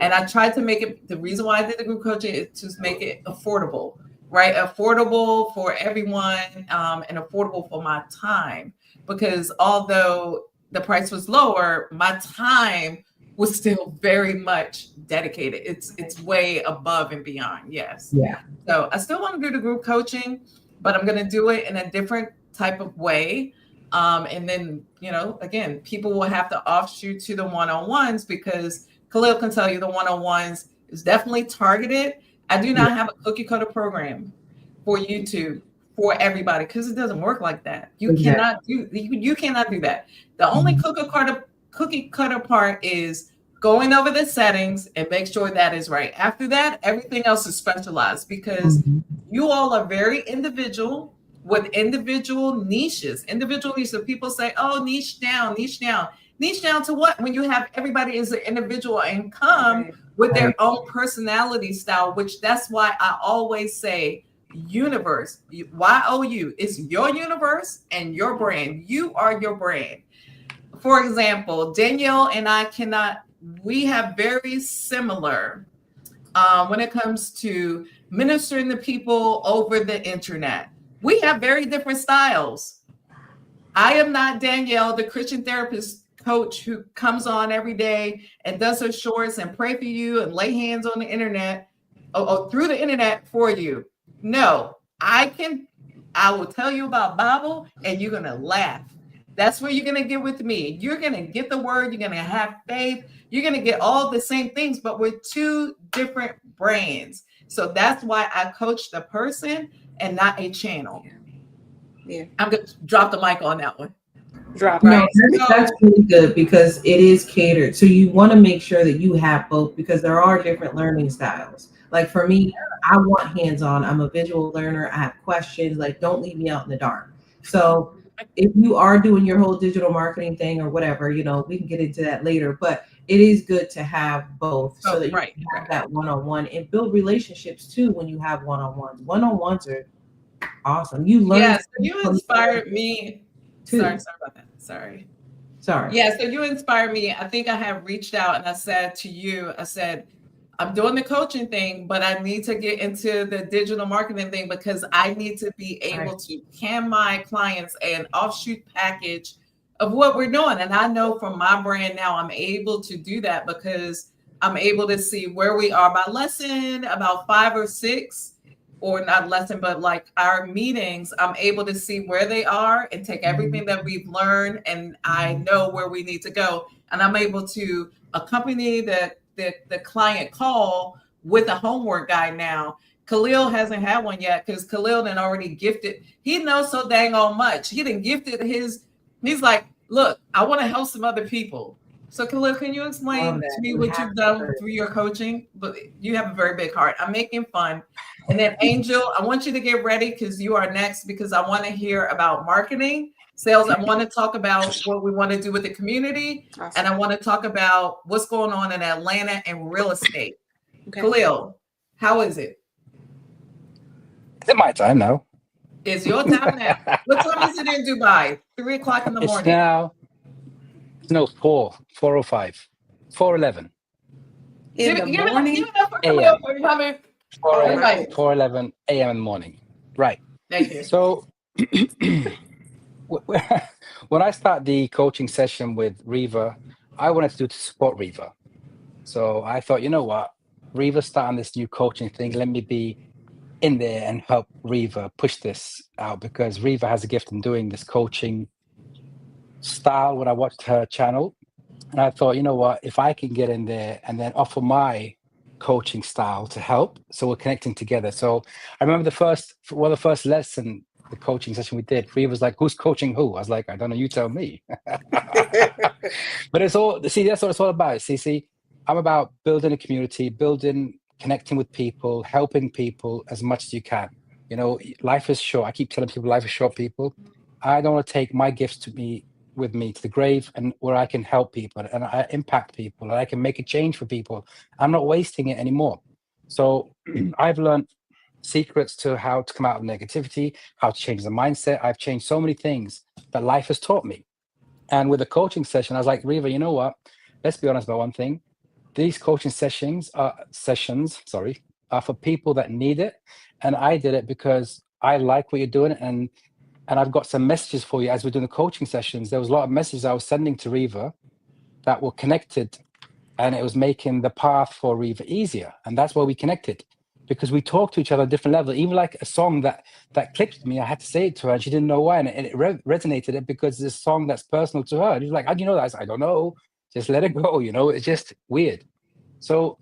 and I tried to make it, the reason why I did the group coaching is to make it affordable, right? Affordable for everyone, and affordable for my time, because although the price was lower, my time was still very much dedicated. It's way above and beyond. Yes. Yeah. So I still want to do the group coaching, but I'm going to do it in a different type of way. And then, again, people will have to offshoot to the one-on-ones, because Khalil can tell you the one-on-ones is definitely targeted. I do not have a cookie cutter program for YouTube for everybody, because it doesn't work like that. You cannot do that. The only cookie cutter part is going over the settings and make sure that is right. After that, everything else is specialized, because you all are very individual with individual niches. So people say, oh, niche down. Niche down to what? When you have everybody as an individual and come with their own personality style, which that's why I always say universe, YOU, is your universe and your brand. You are your brand. For example, Danielle and I we have very similar when it comes to ministering to people over the internet. We have very different styles. I am not Danielle, the Christian therapist coach who comes on every day and does her shorts and pray for you and lay hands on the internet or through the internet for you. No, I will tell you about Bible and you're going to laugh. That's where you're going to get with me. You're going to get the word. You're going to have faith. You're going to get all the same things, but with two different brands. So that's why I coach the person and not a channel. Yeah. I'm going to drop the mic on that one. No, that's really good, because it is catered. So you want to make sure that you have both, because there are different learning styles. Like for me, I want hands-on. I'm a visual learner. I have questions. Like, don't leave me out in the dark. So if you are doing your whole digital marketing thing or whatever, we can get into that later, but it is good to have both, so that you can have that one-on-one and build relationships too. When you have one-on-ones are awesome. You learn. Yes, you inspired me too. Sorry about that. Sorry. Yeah, so you inspired me. I think I have reached out and I said to you, I'm doing the coaching thing, but I need to get into the digital marketing thing, because I need to be able to hand my clients an offshoot package of what we're doing. And I know from my brand now, I'm able to do that, because I'm able to see where we are by lesson, about 5 or 6, or not lesson, but like our meetings. I'm able to see where they are and take everything that we've learned, and I know where we need to go. And I'm able to accompany the client call with a homework guide now. Khalil hasn't had one yet, because Khalil done already gifted. He knows so dang on much. He done gifted he's like, look, I want to help some other people. So Khalil, can you explain to me what you've done through your coaching? But you have a very big heart. I'm making fun. And then Angel, I want you to get ready, because you are next, because I want to hear about marketing, sales. I want to talk about what we want to do with the community. Awesome. And I want to talk about what's going on in Atlanta and real estate. Okay. Khalil, how is it? Is it my time now? It's your time now. What time is it in Dubai? 3 o'clock in the morning. It's now 4:05, 4:11. In the morning? Give it up for Khalil for coming. 4:11 a.m. in the morning. Right. Thank you. So when I start the coaching session with Reva, I wanted to support Reva. So I thought, you know what? Reva's starting this new coaching thing. Let me be in there and help Reva push this out, because Reva has a gift in doing this coaching style. When I watched her channel, and I thought, you know what? If I can get in there and then offer my coaching style to help, so we're connecting together. So I remember the first lesson, the coaching session we did, Reva was like, who's coaching who? I was like, I don't know, you tell me. But that's what it's all about. See, I'm about building a community, connecting with people, helping people as much as you can. Life is short. I keep telling people life is short, people. I don't want to take my gifts to be with me to the grave, and where I can help people and I impact people and I can make a change for people. I'm not wasting it anymore. So I've learned secrets to how to come out of negativity, how to change the mindset. I've changed so many things that life has taught me. And with the coaching session, I was like, Riva, you know what? Let's be honest about one thing. These coaching sessions are for people that need it. And I did it because I like what you're doing. And I've got some messages for you as we're doing the coaching sessions. There was a lot of messages I was sending to Riva that were connected, and it was making the path for Riva easier. And that's why we connected, because we talked to each other at a different level. Even like a song that clicked me, I had to say it to her and she didn't know why. And it resonated it because it's a song that's personal to her. And she's like, how do you know that? I said, I don't know. Just let it go. It's just weird. So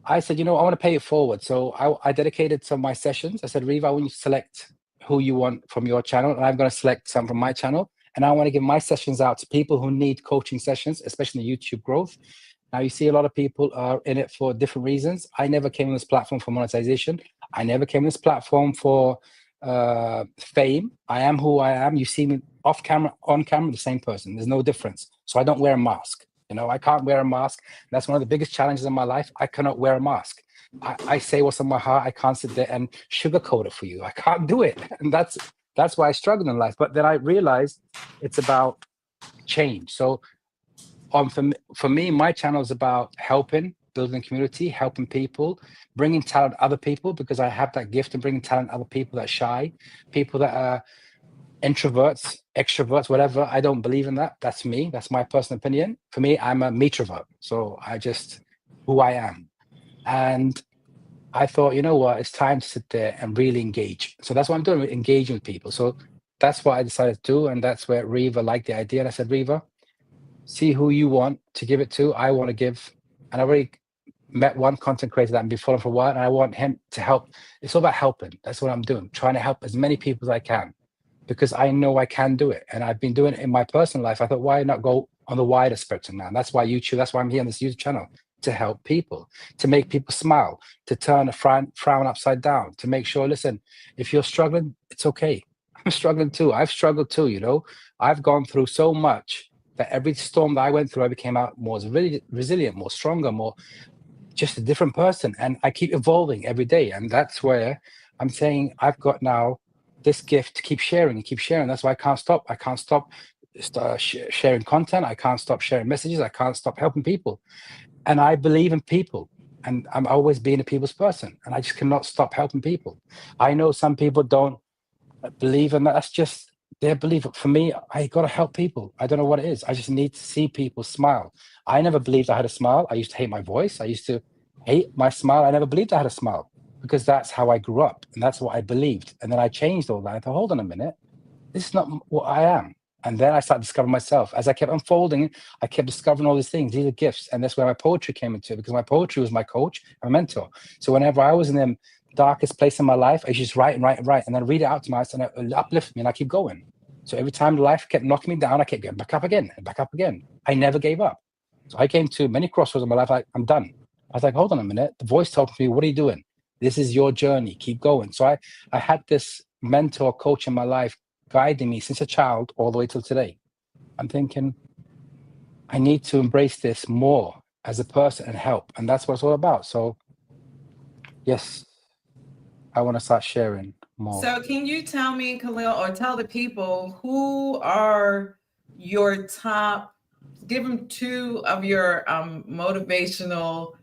I said, I want to pay it forward. So I dedicated some of my sessions. I said, Riva, I want you to select who you want from your channel. And I'm going to select some from my channel. And I want to give my sessions out to people who need coaching sessions, especially YouTube growth. Now, you see a lot of people are in it for different reasons. I never came on this platform for monetization. I never came on this platform for fame. I am who I am. You see me off camera, on camera, the same person. There's no difference. So I don't wear a mask. I can't wear a mask. That's one of the biggest challenges in my life. I cannot wear a mask. I say what's on my heart. I can't sit there and sugarcoat it for you. I can't do it. And that's why I struggle in life. But then I realized it's about change. So for me, my channel is about helping, building community, helping people, bringing talent to other people, because I have that gift of bringing talent to other people that are shy, people that are introverts, extroverts, whatever. I don't believe in that. That's me. That's my personal opinion. For me, I'm a metrovert. So I just who I am. And I thought, you know what, it's time to sit there and really engage. So that's what I'm doing, engaging with people. So that's what I decided to do. And that's where Riva liked the idea. And I said, Riva, see who you want to give it to. I want to give, and I already met one content creator that I've been following for a while, and I want him to help. It's all about helping. That's what I'm doing, trying to help as many people as I can, because I know I can do it. And I've been doing it in my personal life. I thought, why not go on the wider spectrum now? And that's why YouTube, that's why I'm here on this YouTube channel, to help people, to make people smile, to turn a frown upside down, to make sure, listen, if you're struggling, it's okay. I'm struggling too. I've struggled too, I've gone through so much that every storm that I went through, I became out more resilient, more stronger, more just a different person. And I keep evolving every day. And that's where I'm saying I've got now this gift to keep sharing and keep sharing. That's why I can't stop. I can't stop sharing content. I can't stop sharing messages. I can't stop helping people. And I believe in people. And I'm always being a people's person. And I just cannot stop helping people. I know some people don't believe in that. That's just their belief. For me, I got to help people. I don't know what it is. I just need to see people smile. I never believed I had a smile. I used to hate my voice. I used to hate my smile. I never believed I had a smile, because that's how I grew up. And that's what I believed. And then I changed all that. I thought, hold on a minute. This is not what I am. And then I started discovering myself. As I kept unfolding, I kept discovering all these things. These are gifts. And that's where my poetry came into it, because my poetry was my coach, my mentor. So whenever I was in the darkest place in my life, I just write and write and write, and then read it out to myself, and it uplifted me, and I keep going. So every time life kept knocking me down, I kept getting back up again and back up again. I never gave up. So I came to many crossroads in my life. I'm done. I was like, hold on a minute. The voice told me, what are you doing? This is your journey. Keep going. So I had this mentor coach in my life guiding me since a child all the way till today. I'm thinking, I need to embrace this more as a person and help. And that's what it's all about. So yes, I want to start sharing more. So can you tell me, Khalil, or tell the people, who are your top, give them two of your motivational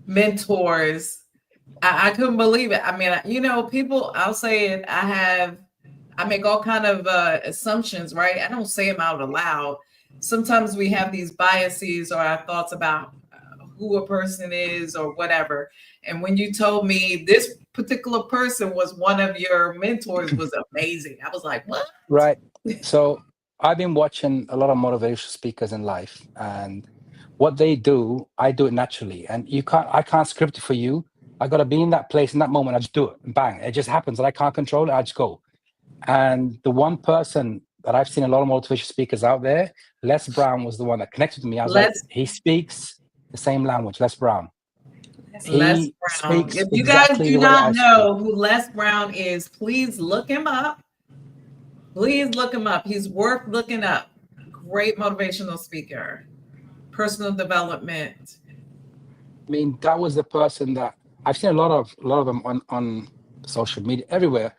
mentors. I couldn't believe it. I mean, people, I'll say it, I make all kind of assumptions, right? I don't say them out aloud. Sometimes we have these biases or our thoughts about who a person is or whatever. And when you told me this particular person was one of your mentors, was amazing. I was like, what? Right. So I've been watching a lot of motivational speakers in life, and what they do, I do it naturally. And I can't script it for you. I got to be in that place in that moment. I just do it, and bang, it just happens. And I can't control it. I just go. And the one person that I've seen a lot of motivational speakers out there, Les Brown was the one that connected with me. I was like, he speaks the same language, Les Brown. Les Brown. If you guys do not know who Les Brown is, please look him up. Please look him up. He's worth looking up. great motivational speaker, personal development. I mean, that was the person that I've seen a lot of them on social media everywhere,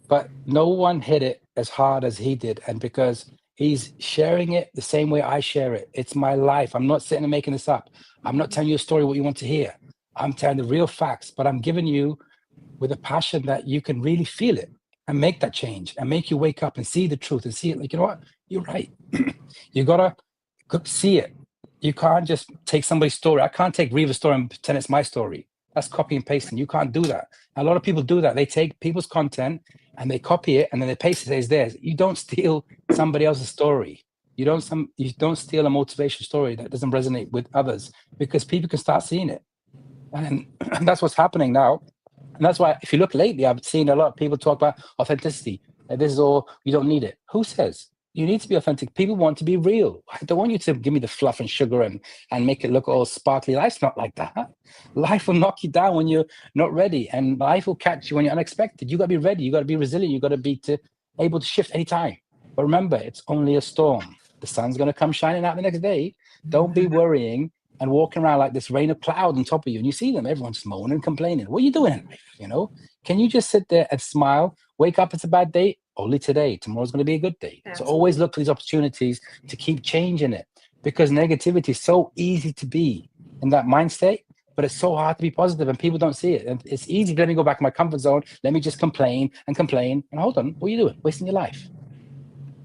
but no one hit it as hard as he did. And because he's sharing it the same way I share it, it's my life. I'm not sitting and making this up. I'm not telling you a story what you want to hear. I'm telling the real facts, but I'm giving you with a passion that you can really feel it and make that change and make you wake up and see the truth and see it like, you know what, you're right. You gotta see it. You can't just take somebody's story. I can't take Reva's story and pretend it's my story. That's copy and pasting. You can't do that. A lot of people do that. They take people's content and they copy it and then they paste it as theirs. You don't steal somebody else's story. You don't steal a motivation story that doesn't resonate with others, because people can start seeing it. And that's what's happening now. And that's why, if you look lately, I've seen a lot of people talk about authenticity. This is all, you don't need it. Who says? You need to be authentic. People want to be real. I don't want you to give me the fluff and sugar and make it look all sparkly. Life's not like that. Life will knock you down when you're not ready, and life will catch you when you're unexpected. You got to be ready. You got to be resilient. You got to be able to shift anytime. But remember, it's only a storm. The sun's going to come shining out the next day. Don't be worrying and walking around like this rain of cloud on top of you. And you see them, everyone's moaning and complaining. What are you doing in life? You know, can you just sit there and smile? Wake up, it's a bad day. Only today. Tomorrow's going to be a good day. Absolutely. So always look for these opportunities to keep changing it, because negativity is so easy to be in that mind state, but it's so hard to be positive and people don't see it. And it's easy to let me go back in my comfort zone. Let me just complain. And hold on, what are you doing? Wasting your life.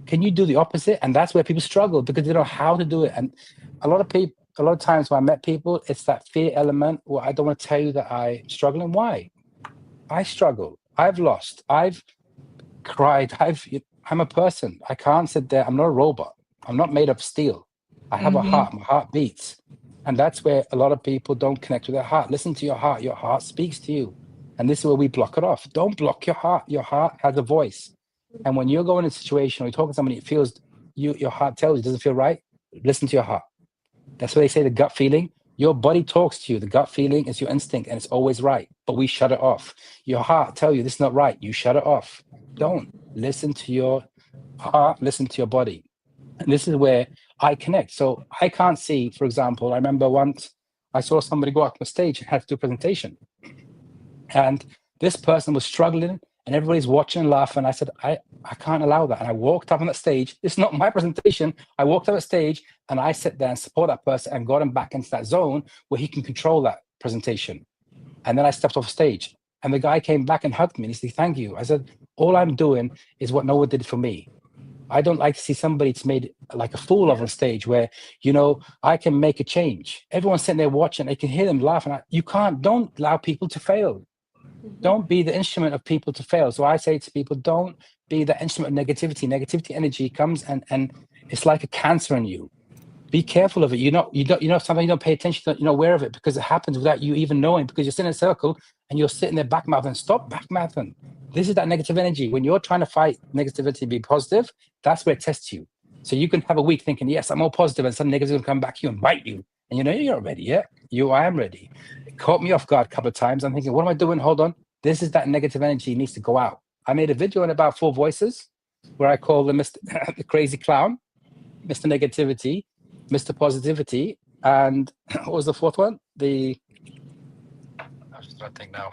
Can you do the opposite? And that's where people struggle, because they don't know how to do it. And a lot of times when I met people, it's that fear element where I don't want to tell you that I'm struggling. Why? I struggle. I've lost. I've cried. I'm a person. I can't sit there. I'm not a robot. I'm not made of steel. I have a heart. My heart beats. And that's where a lot of people don't connect with their heart. Listen to your heart. Your heart speaks to you. And this is where we block it off. Don't block your heart. Your heart has a voice. And when you're going in a situation or you're talking to somebody, it feels your heart tells you it doesn't feel right. Listen to your heart. That's what they say, the gut feeling. Your body talks to you. The gut feeling is your instinct, and it's always right. But we shut it off. Your heart tells you this is not right. You shut it off. Don't listen to your heart. Listen to your body. And this is where I connect. So I can't see, for example, I remember once I saw somebody go up on stage and have to do a presentation. And this person was struggling and everybody's watching and laughing. I said, I can't allow that. And I walked up on that stage. It's not my presentation. I walked up on stage and I sat there and support that person and got him back into that zone where he can control that presentation. And then I stepped off stage and the guy came back and hugged me and he said, thank you. I said, all I'm doing is what no one did for me. I don't like to see somebody that's made like a fool of on stage where, you know, I can make a change. Everyone's sitting there watching. They can hear them laughing. Don't allow people to fail. Don't be the instrument of people to fail. So I say to people, don't be the instrument of negativity. Negativity energy comes and it's like a cancer in you. Be careful of it. Sometimes you don't pay attention to, you're not aware of it because it happens without you even knowing, because you're sitting in a circle and you're sitting there back-mouthing. Stop back-mouthing. This is that negative energy. When you're trying to fight negativity, be positive, that's where it tests you. So you can have a week thinking, yes, I'm all positive, and some negative will come back to you and bite you. And you know, you're not ready yet. I am ready. It caught me off guard a couple of times. I'm thinking, what am I doing? Hold on. This is that negative energy needs to go out. I made a video in about 4 voices where I call the the crazy clown, Mr. Negativity, Mr. Positivity, and what was the 4th one? I'm just trying to think now.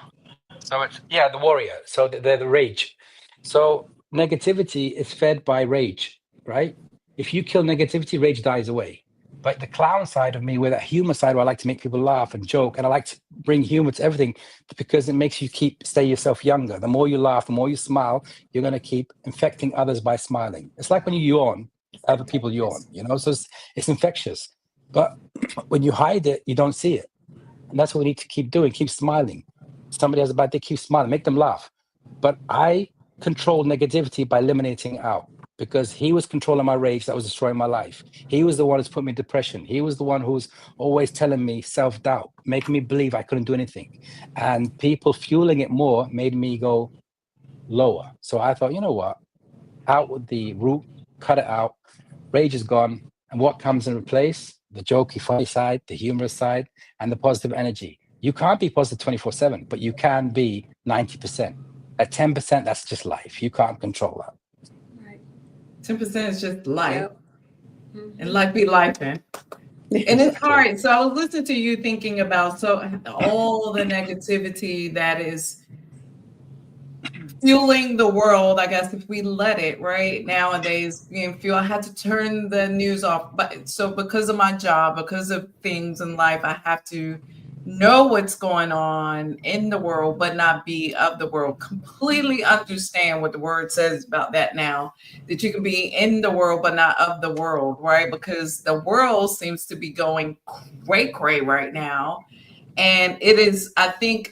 So it's, the warrior. So they're the rage. So negativity is fed by rage, right? If you kill negativity, rage dies away. But the clown side of me, where that humor side, where I like to make people laugh and joke, and I like to bring humor to everything because it makes you stay yourself younger. The more you laugh, the more you smile, you're going to keep infecting others by smiling. It's like when you yawn, other people yawn, you know, so it's infectious. But when you hide it, you don't see it. And that's what we need to keep doing, keep smiling. Somebody has a bad day, keep smiling, make them laugh. But I control negativity by eliminating it out, because he was controlling my rage that was destroying my life. He was the one who's put me in depression. He was the one who's always telling me self-doubt, making me believe I couldn't do anything. And people fueling it more made me go lower. So I thought, you know what? Out with the root, cut it out. Rage is gone. And what comes in replace? The jokey, funny side, the humorous side, and the positive energy. You can't be positive 24/7, but you can be 90%. At 10%, that's just life. You can't control that. 10% is just life. and life be life. And it's hard. So I was listening to you thinking about all the negativity that is fueling the world, I guess, if we let it, right? Nowadays, being fuel. I had to turn the news off. But so because of my job, because of things in life, I have to know what's going on in the world, but not be of the world. Completely understand what the word says about that now, that you can be in the world, but not of the world, right? Because the world seems to be going cray right now. And it is, I think,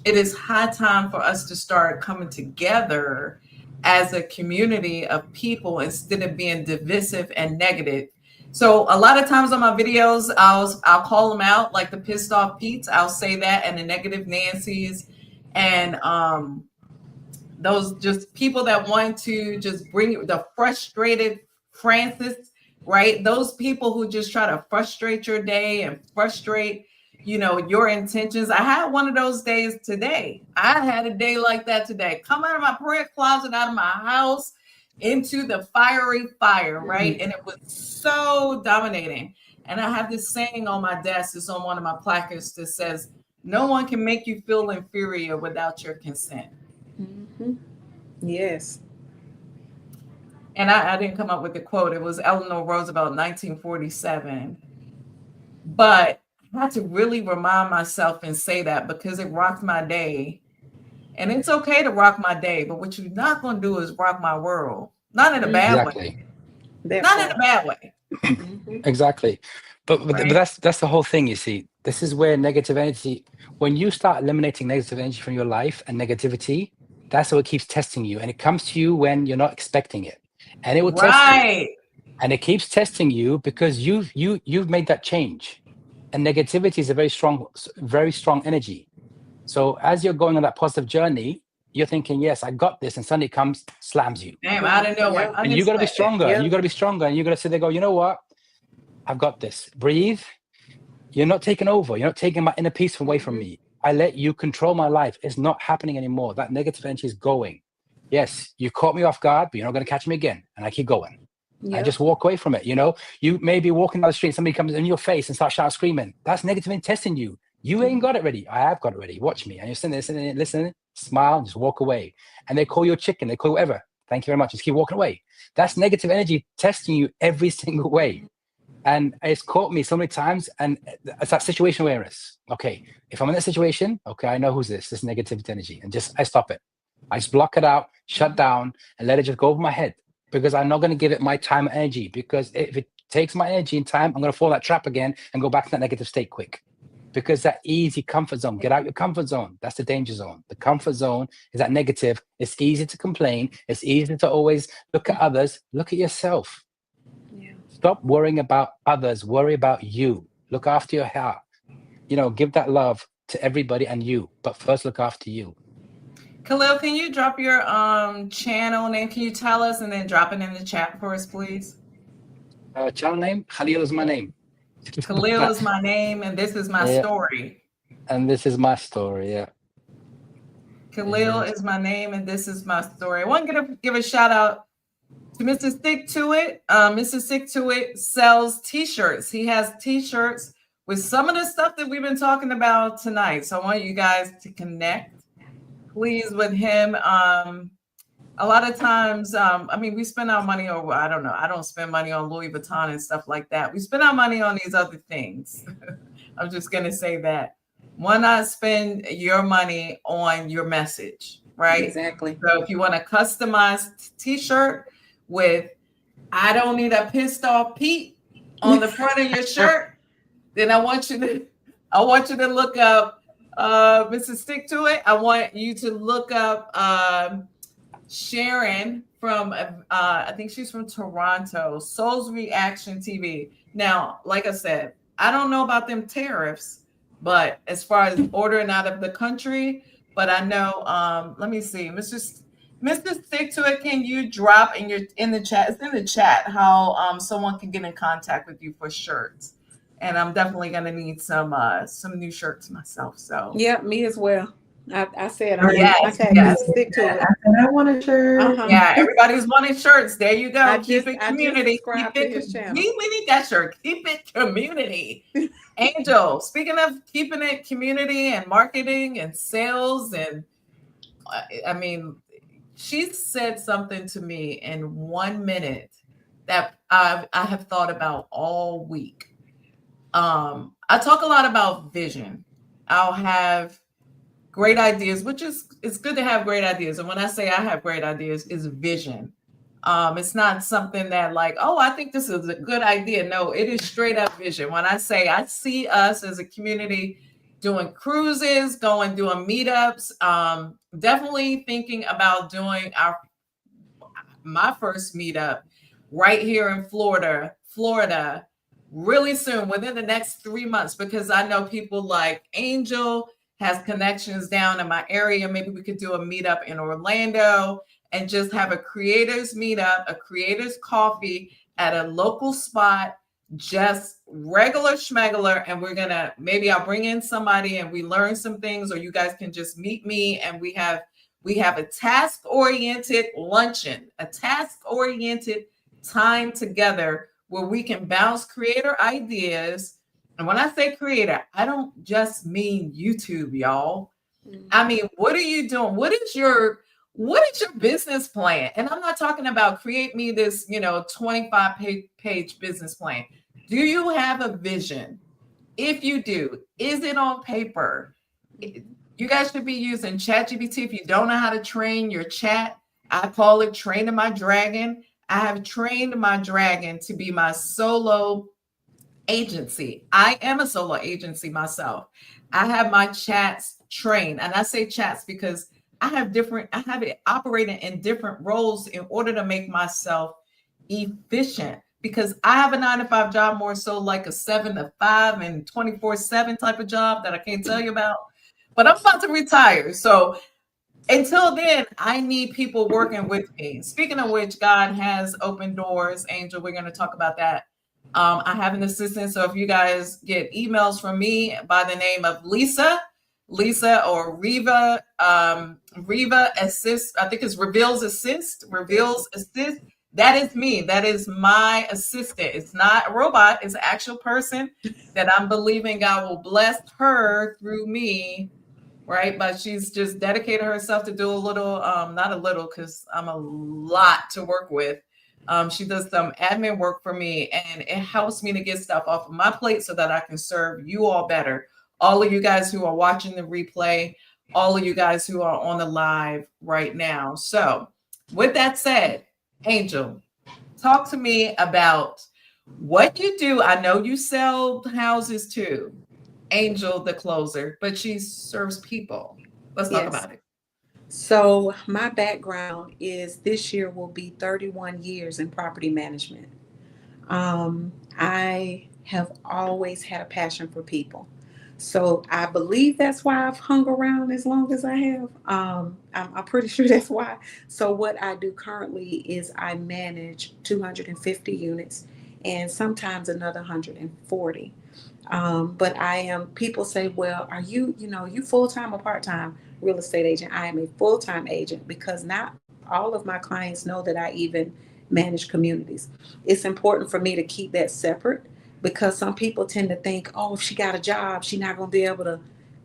it is high time for us to start coming together as a community of people instead of being divisive and negative. So a lot of times on my videos, I'll call them out, like the pissed off Pete's. I'll say that, and the negative Nancy's, and those just people that want to just bring the frustrated Francis, right? Those people who just try to frustrate your day and frustrate, your intentions. I had one of those days today. I had a day like that today. Come out of my prayer closet, out of my house, into the fiery fire, right? And it was so dominating. And I have this saying on my desk. It's on one of my placards that says, "No one can make you feel inferior without your consent." Mm-hmm. Yes. And I didn't come up with the quote. It was Eleanor Roosevelt, 1947. But I had to really remind myself and say that because it rocked my day. And it's okay to rock my day, but what you're not going to do is rock my world. Not in a bad way. Not in a bad way. Exactly. But that's the whole thing, you see. This is where negative energy, when you start eliminating negative energy from your life and negativity, that's what keeps testing you. And it comes to you when you're not expecting it. And it will test you. And it keeps testing you because you've made that change. And negativity is a very strong energy. So as you're going on that positive journey, you're thinking, yes, I got this. And suddenly it comes, slams you. Damn, I didn't know. And you got to be stronger. Yep. You got to be stronger. And you got to sit there and go, you know what? I've got this. Breathe. You're not taking over. You're not taking my inner peace away from me. I let you control my life. It's not happening anymore. That negative energy is going. Yes, you caught me off guard, but you're not going to catch me again. And I keep going. Yep. I just walk away from it. You may be walking down the street, somebody comes in your face and starts shouting, screaming. That's negative in testing you. You ain't got it ready. I have got it ready. Watch me. And you're sitting there, listening, smile, just walk away. And they call you a chicken. They call you whatever. Thank you very much. Just keep walking away. That's negative energy testing you every single way. And it's caught me so many times. And it's that situation awareness. Okay, if I'm in that situation, okay, I know who's this negative energy. And I stop it. I just block it out, shut down, and let it just go over my head. Because I'm not going to give it my time and energy. Because if it takes my energy and time, I'm going to fall that trap again and go back to that negative state quick. Because that easy comfort zone, get out your comfort zone. That's the danger zone. The comfort zone is that negative. It's easy to complain. It's easy to always look at others. Look at yourself. Yeah. Stop worrying about others. Worry about you. Look after your heart. Give that love to everybody and you. But first, look after you. Khalil, can you drop your channel name? Can you tell us and then drop it in the chat for us, please? Channel name? Khalil is my name. Khalil is my name, and this is my story. And this is my story, yeah. Khalil is my name, and this is my story. I want to give a shout out to Mr. Stick to It. Mr. Stick to It sells T-shirts. He has T-shirts with some of the stuff that we've been talking about tonight. So I want you guys to connect, please, with him. A lot of times, we spend our money on, I don't know, I don't spend money on Louis Vuitton and stuff like that. We spend our money on these other things. I'm just going to say that. Why not spend your money on your message, right? Exactly. So if you want a customized T-shirt with, I don't need a pissed off Pete on the front of your shirt, then I want you to look up Mr. Stick to It. I want you to look up Sharon from, I think she's from Toronto, Soul's Reaction TV. Now, like I said, I don't know about them tariffs, but as far as ordering out of the country, but I know, let me see, Mr. Stick to It, can you drop in the chat? It's in the chat how someone can get in contact with you for shirts. And I'm definitely gonna need some new shirts myself. So yeah, me as well. I said Yes, I tagged yes. you. Stick to it. I said I want a shirt. Yeah, everybody's wanting shirts. There you go. Keep it I just community. subscribed to his channel. We need that shirt. Keep it community. Angel, speaking of keeping it community and marketing and sales, and I mean, she said something to me in 1 minute that I have thought about all week. I talk a lot about vision. I'll have great ideas, which is it's good to have great ideas. And when I say I have great ideas, is vision. It's not something that like, oh, I think this is a good idea. No, it is straight up vision. When I say I see us as a community doing cruises, doing meetups, definitely thinking about doing my first meetup right here in Florida, really soon, within the next 3 months, because I know people like Angel has connections down in my area. Maybe we could do a meetup in Orlando and just have a creators meetup, a creators coffee at a local spot, just regular schmegular. And we're gonna, maybe I'll bring in somebody and we learn some things, or you guys can just meet me and we have a task-oriented luncheon, a task-oriented time together where we can bounce creator ideas. And when I say creator, I don't just mean YouTube, y'all. I mean, what are you doing? What is your business plan? And I'm not talking about create me this, 25-page business plan. Do you have a vision? If you do, is it on paper? You guys should be using ChatGPT. If you don't know how to train your chat, I call it training my dragon. I have trained my dragon to be my solo agency. I am a solo agency myself. I have my chats trained. And I say chats because I have it operating in different roles in order to make myself efficient. Because I have a 9-to-5 job, more so like a 7-to-5 and 24/7 type of job that I can't tell you about. But I'm about to retire. So until then, I need people working with me. Speaking of which, God has opened doors. Angel, we're going to talk about that. I have an assistant. So if you guys get emails from me by the name of Lisa or Riva Assist, I think it's Reveals Assist. That is me. That is my assistant. It's not a robot. It's an actual person that I'm believing God will bless her through me. Right. But she's just dedicated herself to do a little, not a little, because I'm a lot to work with. She does some admin work for me, and it helps me to get stuff off of my plate so that I can serve you all better. All of you guys who are watching the replay, all of you guys who are on the live right now. So with that said, Angel, talk to me about what you do. I know you sell houses too. Angel, the closer, but she serves people. Let's talk about it. So my background is this year will be 31 years in property management. I have always had a passion for people. So I believe that's why I've hung around as long as I have. I'm pretty sure that's why. So what I do currently is I manage 250 units and sometimes another 140. But people say, well, are you full-time or part-time real estate agent? I am a full-time agent because not all of my clients know that I even manage communities. It's important for me to keep that separate because some people tend to think, oh, if she got a job, she's not going to be able to.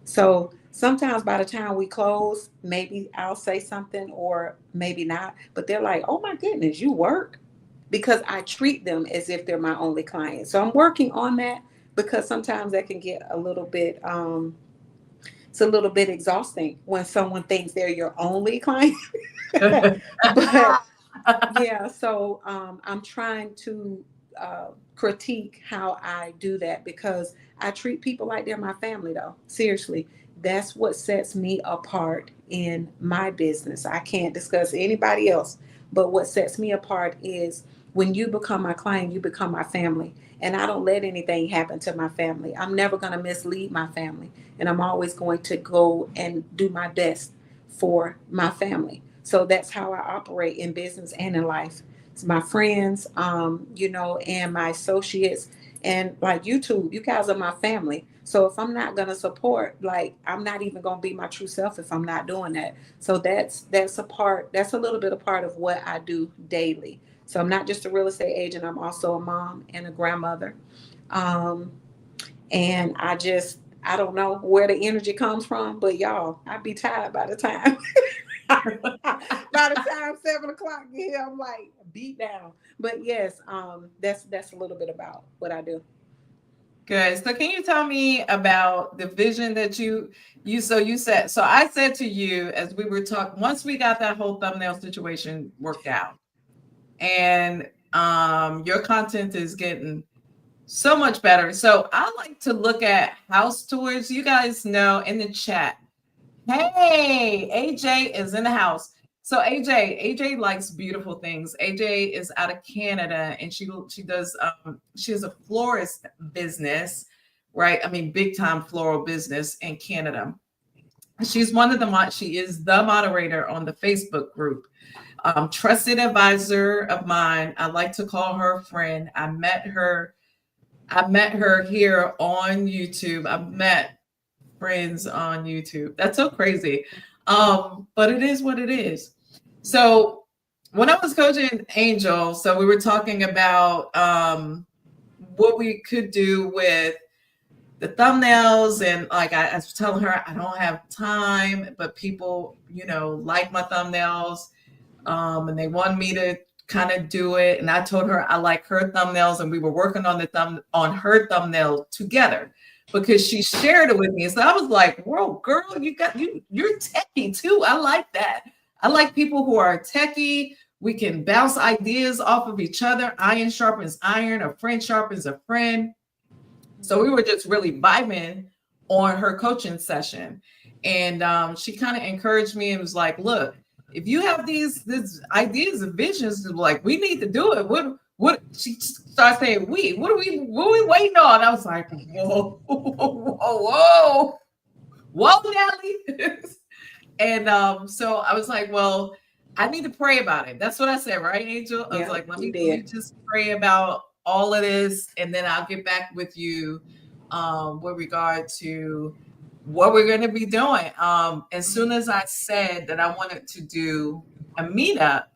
So sometimes by the time we close, maybe I'll say something or maybe not. But they're like, oh, my goodness, you work? Because I treat them as if they're my only client. So I'm working on that because sometimes that can get a little bit, it's a little bit exhausting when someone thinks they're your only client. But yeah, so I'm trying to critique how I do that because I treat people like they're my family though. Seriously, that's what sets me apart in my business. I can't discuss anybody else, but what sets me apart is when you become my client, you become my family. And I don't let anything happen to my family. I'm never going to mislead my family. And I'm always going to go and do my best for my family. So that's how I operate in business and in life. It's my friends, and my associates and like YouTube, you guys are my family. So if I'm not going to support, like, I'm not even going to be my true self if I'm not doing that. So that's a little bit of part of what I do daily. So I'm not just a real estate agent. I'm also a mom and a grandmother. Um, and I don't know where the energy comes from, but y'all, I'd be tired by the time. By the time 7 o'clock get here, I'm like beat down. But yes, that's a little bit about what I do. Good. So can you tell me about the vision that you said, so I said to you as we were talking, once we got that whole thumbnail situation worked out, and your content is getting so much better. So I like to look at house tours. You guys know in the chat, hey, AJ is in the house. So AJ likes beautiful things. AJ is out of Canada, and she does she has a florist business, right? I mean, big time floral business in Canada. She's she is the moderator on the Facebook group. Trusted advisor of mine. I like to call her a friend. I met her here on YouTube. I've met friends on YouTube. That's so crazy. But it is what it is. So when I was coaching Angel, so we were talking about what we could do with the thumbnails, and like I was telling her, I don't have time, but people, like my thumbnails, and they want me to kind of do it. And I told her I like her thumbnails, and we were working on on her thumbnail together because she shared it with me. So I was like, whoa, girl, you're techie too. I like that. I like people who are techie. We can bounce ideas off of each other. Iron sharpens iron, a friend sharpens a friend. So we were just really vibing on her coaching session. And she kind of encouraraged me and was like, look, if you have these ideas and visions, like, we need to do it. What she started saying, what are we waiting on? I was like, whoa, Nelly. And so I was like, well, I need to pray about it. That's what I said, right, Angel? I was like, let me just pray about all of this, and then I'll get back with you with regard to what we're going to be doing. As soon as I said that I wanted to do a meetup,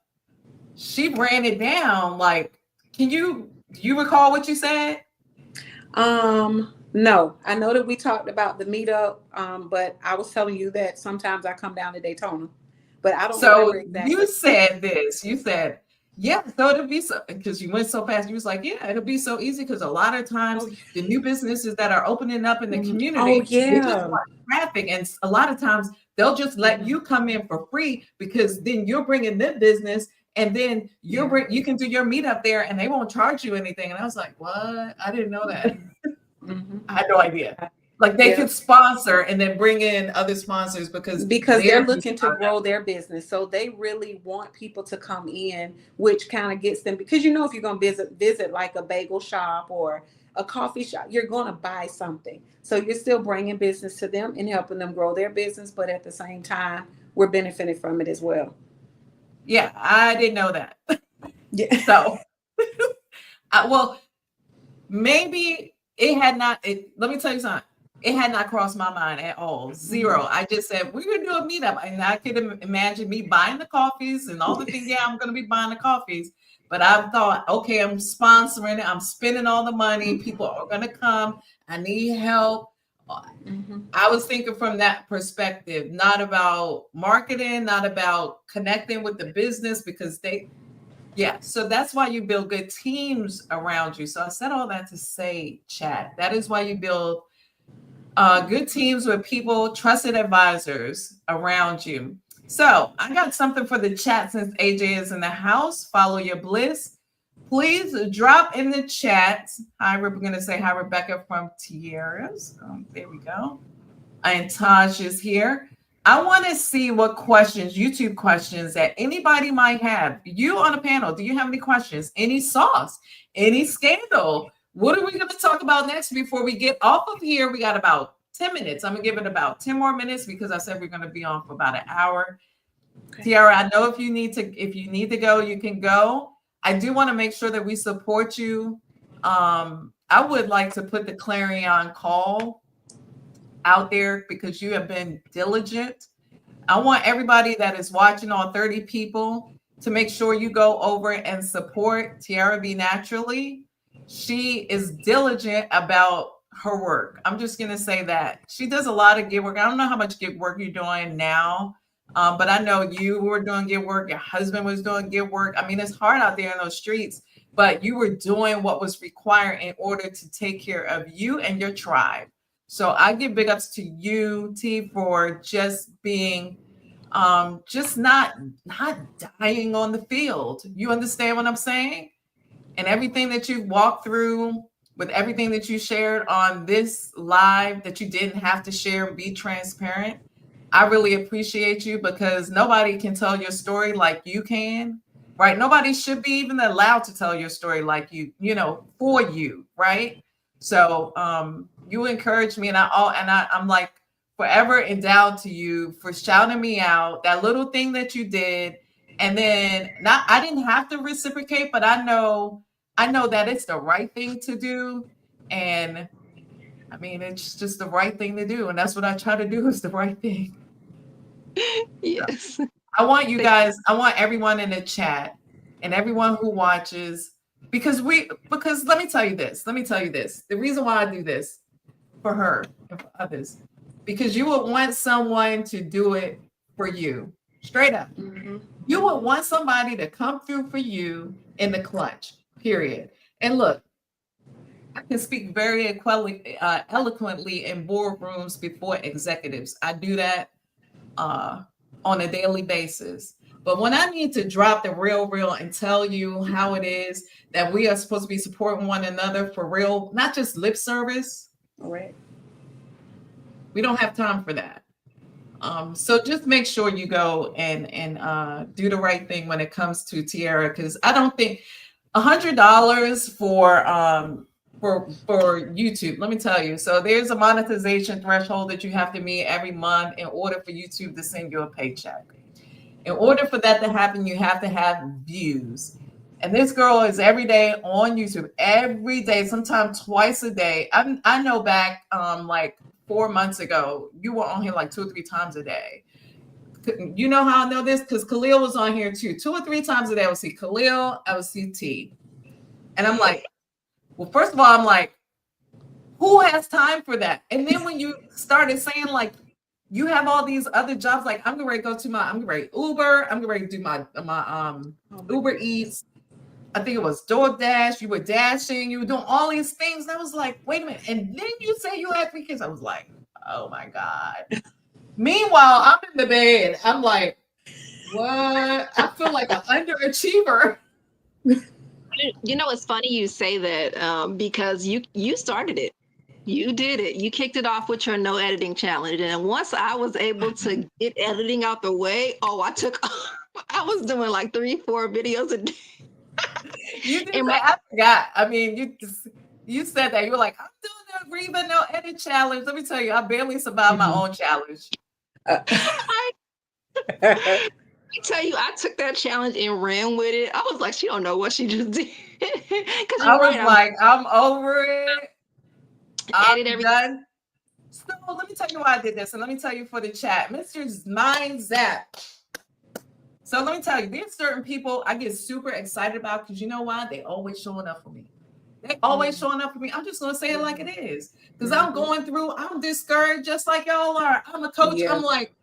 she ran it down. Like, do you recall what you said? No, I know that we talked about the meetup, but I was telling you that sometimes I come down to Daytona, but I don't remember exactly. You said this. You said, yeah, so it'll be so, because you went so fast. You was like, yeah, it'll be so easy because a lot of times the new businesses that are opening up in the community, they just want traffic, and a lot of times they'll just let you come in for free because then you're bringing their business. And then you can do your meetup there, and they won't charge you anything. And I was like, what? I didn't know that. I had no idea. Like, they could sponsor and then bring in other sponsors because they're looking to grow their business. So they really want people to come in, which kind of gets them, because if you're going to visit like a bagel shop or a coffee shop, you're going to buy something. So you're still bringing business to them and helping them grow their business. But at the same time, we're benefiting from it as well. Yeah, I didn't know that. Yeah. So, well, maybe it had not. Let me tell you something. It had not crossed my mind at all. Zero. I just said, we're going to do a meetup. And I could imagine me buying the coffees and all the things. Yeah, I'm going to be buying the coffees. But I thought, okay, I'm sponsoring it. I'm spending all the money. People are going to come. I need help. I was thinking from that perspective, not about marketing, not about connecting with the business, because so that's why you build good teams around you. So I said all that to say, chat, that is why you build good teams with people, trusted advisors around you. So I got something for the chat since AJ is in the house. Follow your bliss. Please drop in the chat. Hi, we're going to say hi, Rebecca from Tiarrea. There we go. And Taj is here. I want to see what questions, YouTube questions, that anybody might have. You on the panel, do you have any questions? Any sauce? Any scandal? What are we going to talk about next before we get off of here? We got about 10 minutes. I'm going to give it about 10 more minutes because I said we're going to be on for about an hour. Okay. Tiara, I know if you need to go, you can go. I do want to make sure that we support you. I would like to put the clarion call out there because you have been diligent. I want everybody that is watching, all 30 people, to make sure you go over and support Tiarrea B Naturally. She is diligent about her work. I'm just going to say that. She does a lot of gig work. I don't know how much gig work you're doing now, but I know you were doing gig work. Your husband was doing gig work. I mean, it's hard out there in those streets, but you were doing what was required in order to take care of you and your tribe. So I give big ups to you, T, for just being just not dying on the field. You understand what I'm saying? And everything that you've walked through, with everything that you shared on this live that you didn't have to share and be transparent. I really appreciate you, because nobody can tell your story like you can, right? Nobody should be even allowed to tell your story like you know, for you, right? So you encourage me, and I'm like forever endowed to you for shouting me out, that little thing that you did. And then I didn't have to reciprocate, but I know that it's the right thing to do. And I mean, it's just the right thing to do. And that's what I try to do, is the right thing. Yes. I want you guys, I want everyone in the chat and everyone who watches, because let me tell you this. The reason why I do this for her and for others, because you would want someone to do it for you. Straight up. Mm-hmm. You would want somebody to come through for you in the clutch, period. And look, I can speak very eloquently in boardrooms before executives. I do that on a daily basis. But when I need to drop the real and tell you how it is that we are supposed to be supporting one another for real, not just lip service. All right. We don't have time for that. So just make sure you go and do the right thing when it comes to Tiarrea, because I don't think $100 for YouTube. Let me tell you. So there's a monetization threshold that you have to meet every month in order for YouTube to send you a paycheck. In order for that to happen, you have to have views. And this girl is every day on YouTube, every day, sometimes twice a day. I know back like 4 months ago, you were on here like 2 or 3 times a day. You know how I know this? Because Khalil was on here too. 2 or 3 times a day, I would see Khalil, I would see T. And I'm like, well, first of all, I'm like, who has time for that? And then when you started saying like, you have all these other jobs, like I'm getting ready to go to I'm getting ready Uber, I'm getting ready to do my Uber Eats. I think it was DoorDash. You were dashing, you were doing all these things. And I was like, wait a minute. And then you say you had 3 kids. I was like, oh my God. Meanwhile, I'm in the bed. I'm like, what? I feel like an underachiever. You know, it's funny you say that because you started it. You did it. You kicked it off with your no editing challenge. And once I was able to get editing out the way, I was doing like 3-4 videos a day. You did I forgot. I mean, you said that. You were like, I'm doing the Reba no edit challenge. Let me tell you, I barely survived my own challenge. I tell you, I took that challenge and ran with it. I was like, she don't know what she just did. I'm over it. I'm done. So let me tell you why I did this, and let me tell you for the chat, Mr. Mind Zap. So let me tell you, there's certain people I get super excited about, because you know why? They always showing up for me. They always showing up for me. I'm just gonna say it like it is, because I'm going through. I'm discouraged, just like y'all are. I'm a coach. Yeah. I'm like,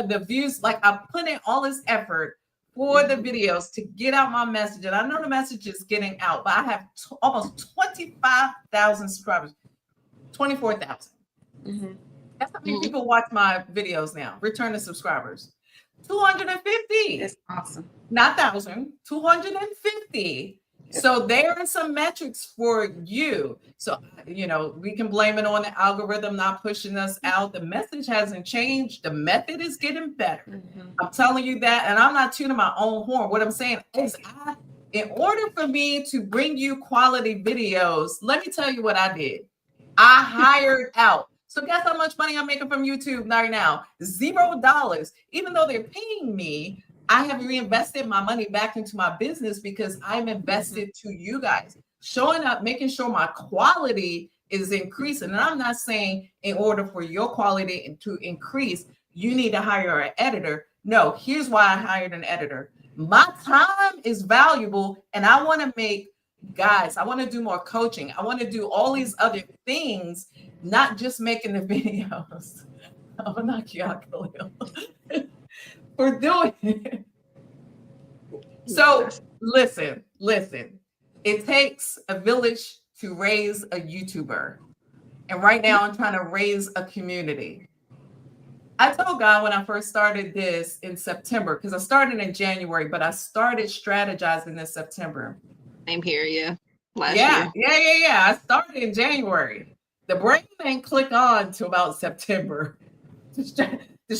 the views. Like I'm putting all this effort for the videos to get out my message, and I know the message is getting out, but I have almost 25,000 subscribers. 24,000. Mm-hmm. That's how many people watch my videos now. Returning subscribers. 250. That's awesome. Not 1,000. 250. So there are some metrics for you. So, you know, we can blame it on the algorithm not pushing us out. The message hasn't changed. The method is getting better. Mm-hmm. I'm telling you that. And I'm not tuning my own horn. What I'm saying is in order for me to bring you quality videos, let me tell you what I did. I hired out. So guess how much money I'm making from YouTube right now? $0. Even though they're paying me, I have reinvested my money back into my business because I'm invested to you guys. Showing up, making sure my quality is increasing. And I'm not saying in order for your quality to increase, you need to hire an editor. No, here's why I hired an editor. My time is valuable, and I want to make, guys, I want to do more coaching. I want to do all these other things, not just making the videos. I'm gonna knock you out, Khalil, for doing it. So listen, it takes a village to raise a YouTuber. And right now I'm trying to raise a community. I told God when I first started this in September, because I started in January, but I started strategizing in September. Same here, yeah. Last year. Yeah. I started in January. The brain didn't click on to about September. The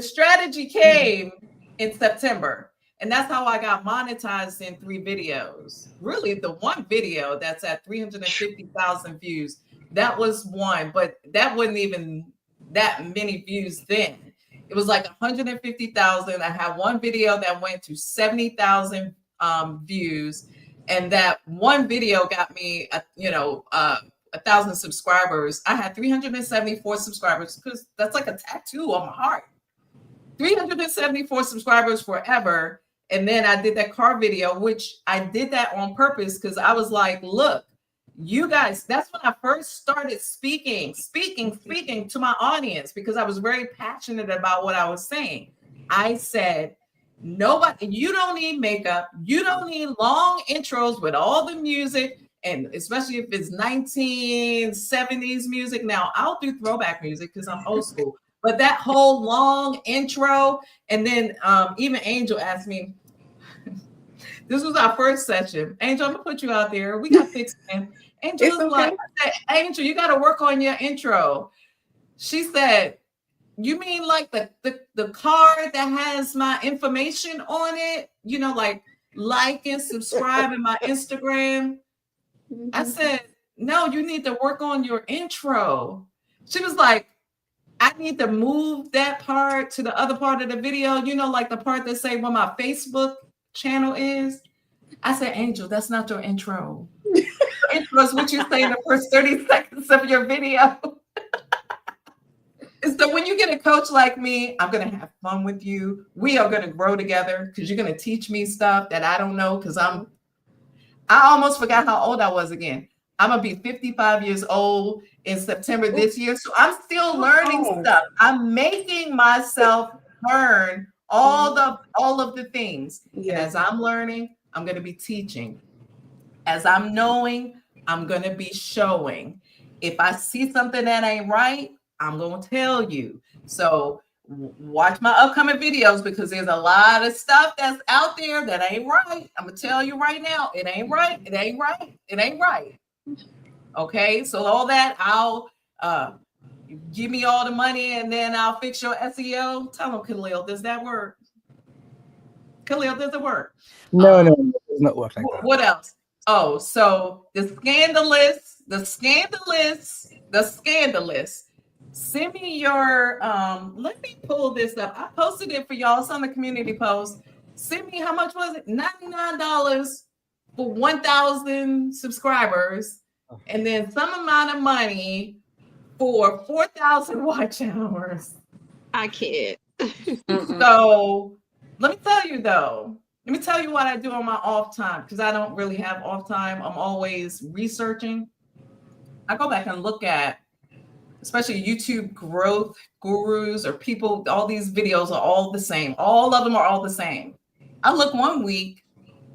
strategy came in September. And that's how I got monetized in 3 videos. Really, the one video that's at 350,000 views, that was one, but that wasn't even that many views then. It was like 150,000. I had one video that went to 70,000 views, and that one video got me, 1,000 subscribers. I had 374 subscribers, because that's like a tattoo on my heart. 374 subscribers forever. And then I did that car video, which I did that on purpose, because I was like, look, you guys, that's when I first started speaking to my audience, because I was very passionate about what I was saying. I said, nobody, you don't need makeup. You don't need long intros with all the music. And especially if it's 1970s music. Now I'll do throwback music because I'm old school. But that whole long intro, and then even Angel asked me, this was our first session. Angel, I'm gonna put you out there. We got fixed. Angel was like, Angel, you got to work on your intro. She said, you mean like the card that has my information on it? You know, like and subscribe in my Instagram. I said, no, you need to work on your intro. She was like, I need to move that part to the other part of the video, you know, like the part that say what my Facebook channel is. I said, Angel, that's not your intro. Intro is what you say in the first 30 seconds of your video. So when you get a coach like me, I'm going to have fun with you. We are going to grow together, because you're going to teach me stuff that I don't know, because I almost forgot how old I was again. I'm going to be 55 years old in September this year. So I'm still learning stuff. I'm making myself learn all of the things. Yeah. And as I'm learning, I'm going to be teaching. As I'm knowing, I'm going to be showing. If I see something that ain't right, I'm going to tell you. So watch my upcoming videos, because there's a lot of stuff that's out there that ain't right. I'm going to tell you right now, it ain't right. It ain't right. It ain't right. Okay, so all that, I'll give me all the money and then I'll fix your SEO. Tell them, Khalil, does that work? Khalil, does it work? No, it does not work like that. What else? Oh, so the scandalous. Send me your, let me pull this up. I posted it for y'all. It's on the community post. Send me, how much was it? $99 for 1,000 subscribers. And then some amount of money for 4,000 watch hours. I can't. So let me tell you though. Let me tell you what I do on my off time, because I don't really have off time. I'm always researching. I go back and look at, especially YouTube growth gurus or people, all these videos are all the same. All of them are all the same. I look one week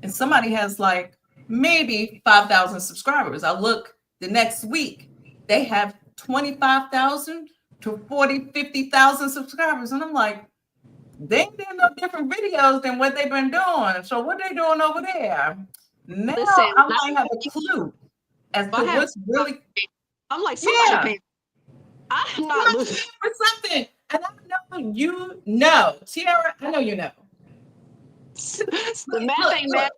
and somebody has like maybe 5,000 subscribers. I look the next week, they have 25,000 to 40, 50,000 subscribers. And I'm like, they ain't doing no different videos than what they've been doing. So what they doing over there? Now I might have a clue as to what's really. I'm like, somebody I'm not losing for something. And I know you know. Tiarrea, I know you know. The math ain't math.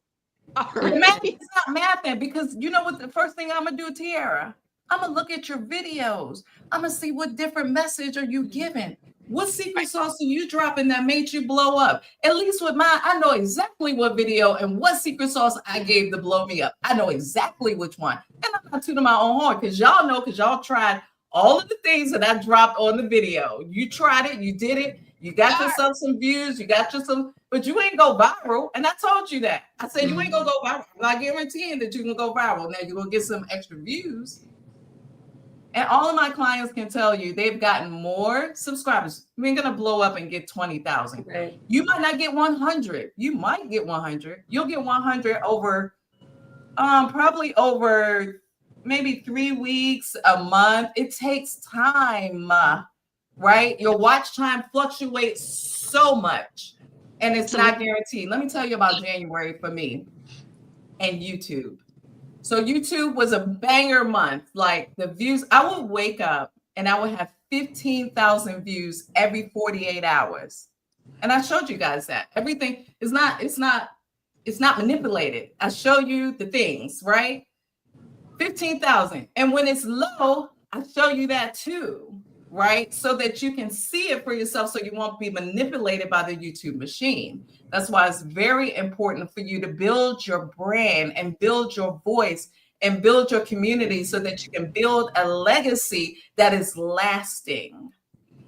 The math is not mathing, because you know what the first thing I'm gonna do, Tiarrea? I'm gonna look at your videos. I'm gonna see what different message are you giving. What secret sauce are you dropping that made you blow up? At least with mine, I know exactly what video and what secret sauce I gave to blow me up. I know exactly which one. And I'm not tooting my own horn because y'all know, because y'all tried all of the things that I dropped on the video. You tried it, you did it, you got yourself some views, you got yourself, but you ain't go viral. And I told you that. I said, you ain't gonna go viral. I'm not guaranteeing that you're gonna go viral. Now you're gonna get some extra views. And all of my clients can tell you they've gotten more subscribers. We ain't gonna blow up and get 20,000. Right. You might not get 100. You might get 100. You'll get 100 over, probably over maybe 3 weeks, a month. It takes time, right? Your watch time fluctuates so much, and it's not guaranteed. Let me tell you about January for me and YouTube. So YouTube was a banger month. Like the views, I would wake up and I would have 15,000 views every 48 hours. And I showed you guys that. Everything is it's not manipulated. I show you the things, right? 15,000. And when it's low, I show you that too, right? So that you can see it for yourself so you won't be manipulated by the YouTube machine. That's why it's very important for you to build your brand and build your voice and build your community so that you can build a legacy that is lasting,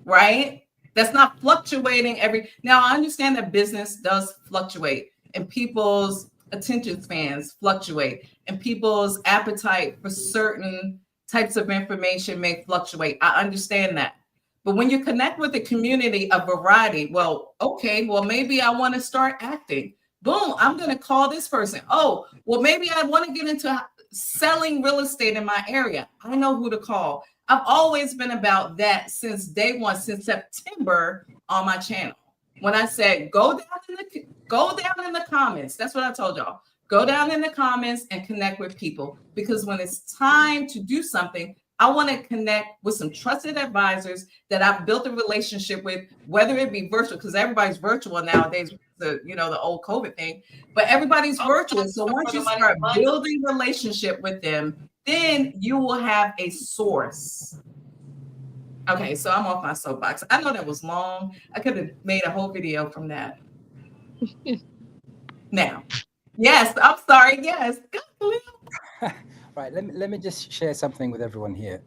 right? That's not fluctuating now. I understand that business does fluctuate and people's attention spans fluctuate and people's appetite for certain types of information may fluctuate. I understand that. But when you connect with a community of variety, well, okay, well, maybe I want to start acting. Boom, I'm going to call this person. Oh, well, maybe I want to get into selling real estate in my area. I know who to call. I've always been about that since day one, since September on my channel. When I said, go down in the comments. That's what I told y'all. Go down in the comments and connect with people, because when it's time to do something, I want to connect with some trusted advisors that I've built a relationship with, whether it be virtual, because everybody's virtual nowadays, the old COVID thing, but everybody's virtual. So once you start building relationship with them, then you will have a source. Okay, so I'm off my soapbox. I know that was long. I could have made a whole video from that. Now, yes, I'm sorry. Yes. Right. Let me just share something with everyone here.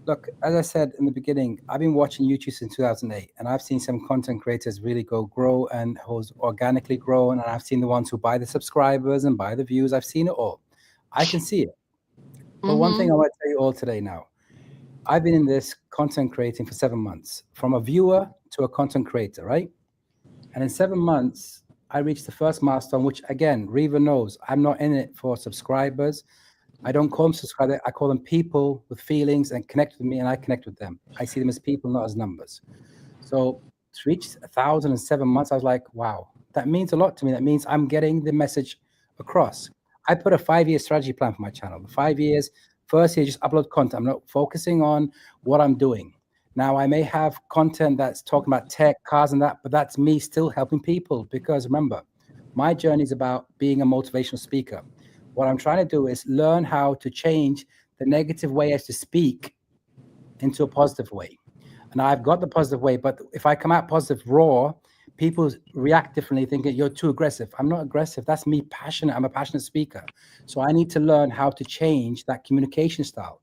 Look, as I said in the beginning, I've been watching YouTube since 2008, and I've seen some content creators really grow and who's organically grown, and I've seen the ones who buy the subscribers and buy the views. I've seen it all. I can see it. But one thing I want to tell you all today now, I've been in this content creating for 7 months, from a viewer to a content creator, right? And in 7 months, I reached the first milestone, which again, Reva knows, I'm not in it for subscribers. I don't call them subscribers. I call them people with feelings and connect with me, and I connect with them. I see them as people, not as numbers. So to reach 1,000 in 7 months, I was like, wow, that means a lot to me. That means I'm getting the message across. I put a 5-year strategy plan for my channel. 5 years, first year, just upload content. I'm not focusing on what I'm doing. Now, I may have content that's talking about tech, cars and that, but that's me still helping people, because remember, my journey is about being a motivational speaker. What I'm trying to do is learn how to change the negative way I used to speak into a positive way. And I've got the positive way, but if I come out positive raw, people react differently, thinking you're too aggressive. I'm not aggressive. That's me passionate. I'm a passionate speaker. So I need to learn how to change that communication style.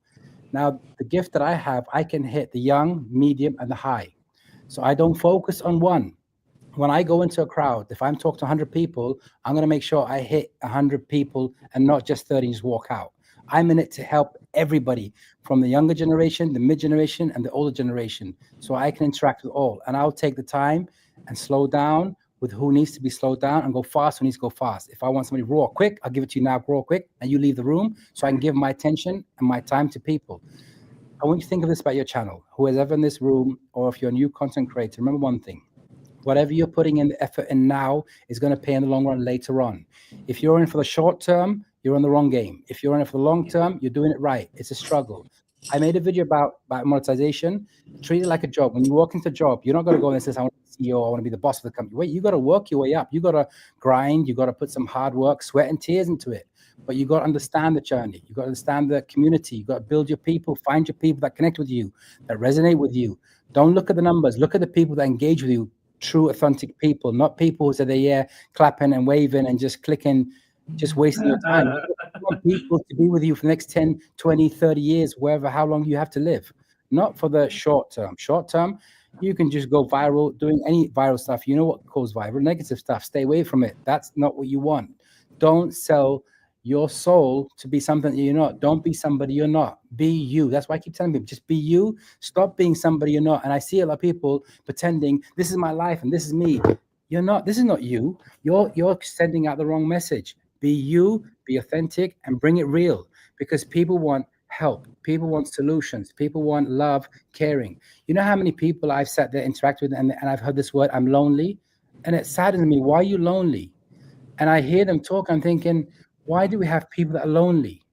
Now, the gift that I have, I can hit the young, medium, and the high. So I don't focus on one. When I go into a crowd, if I'm talking to 100 people, I'm going to make sure I hit 100 people and not just 30 and just walk out. I'm in it to help everybody, from the younger generation, the mid-generation, and the older generation, so I can interact with all. And I'll take the time and slow down with who needs to be slowed down and go fast who needs to go fast. If I want somebody raw quick, I'll give it to you now raw quick, and you leave the room so I can give my attention and my time to people. I want you to think of this about your channel. Who is ever in this room, or if you're a new content creator, remember one thing. Whatever you're putting in the effort in now is going to pay in the long run later on. If you're in for the short term, you're in the wrong game. If you're in it for the long term, you're doing it right. It's a struggle. I made a video about monetization. Treat it like a job. When you walk into a job, you're not going to go and say, I want to be CEO, I want to be the boss of the company. Wait, you got to work your way up. You got to grind. You got to put some hard work, sweat and tears into it. but you got to understand the journey. You got to understand the community. You got to build your people, find your people that connect with you, that resonate with you. Don't look at the numbers. Look at the people that engage with you. True, authentic people, not people who say they're clapping and waving and just clicking, just wasting your time. You want people to be with you for the next 10, 20, 30 years, wherever, how long you have to live. Not for the short term. Short term, you can just go viral doing any viral stuff. You know what goes viral? Negative stuff. Stay away from it. That's not what you want. Don't sell your soul to be something that you're not. Don't be somebody you're not. Be you. That's why I keep telling people, just be you. Stop being somebody you're not. And I see a lot of people pretending this is my life and this is me. You're not. This is not you. You're sending out the wrong message. Be you, be authentic, and bring it real, because people want help. People want solutions. People want love, caring. You know how many people I've sat there, interact with, and I've heard this word, I'm lonely. And it saddens me. Why are you lonely? And I hear them talk. I'm thinking, why do we have people that are lonely?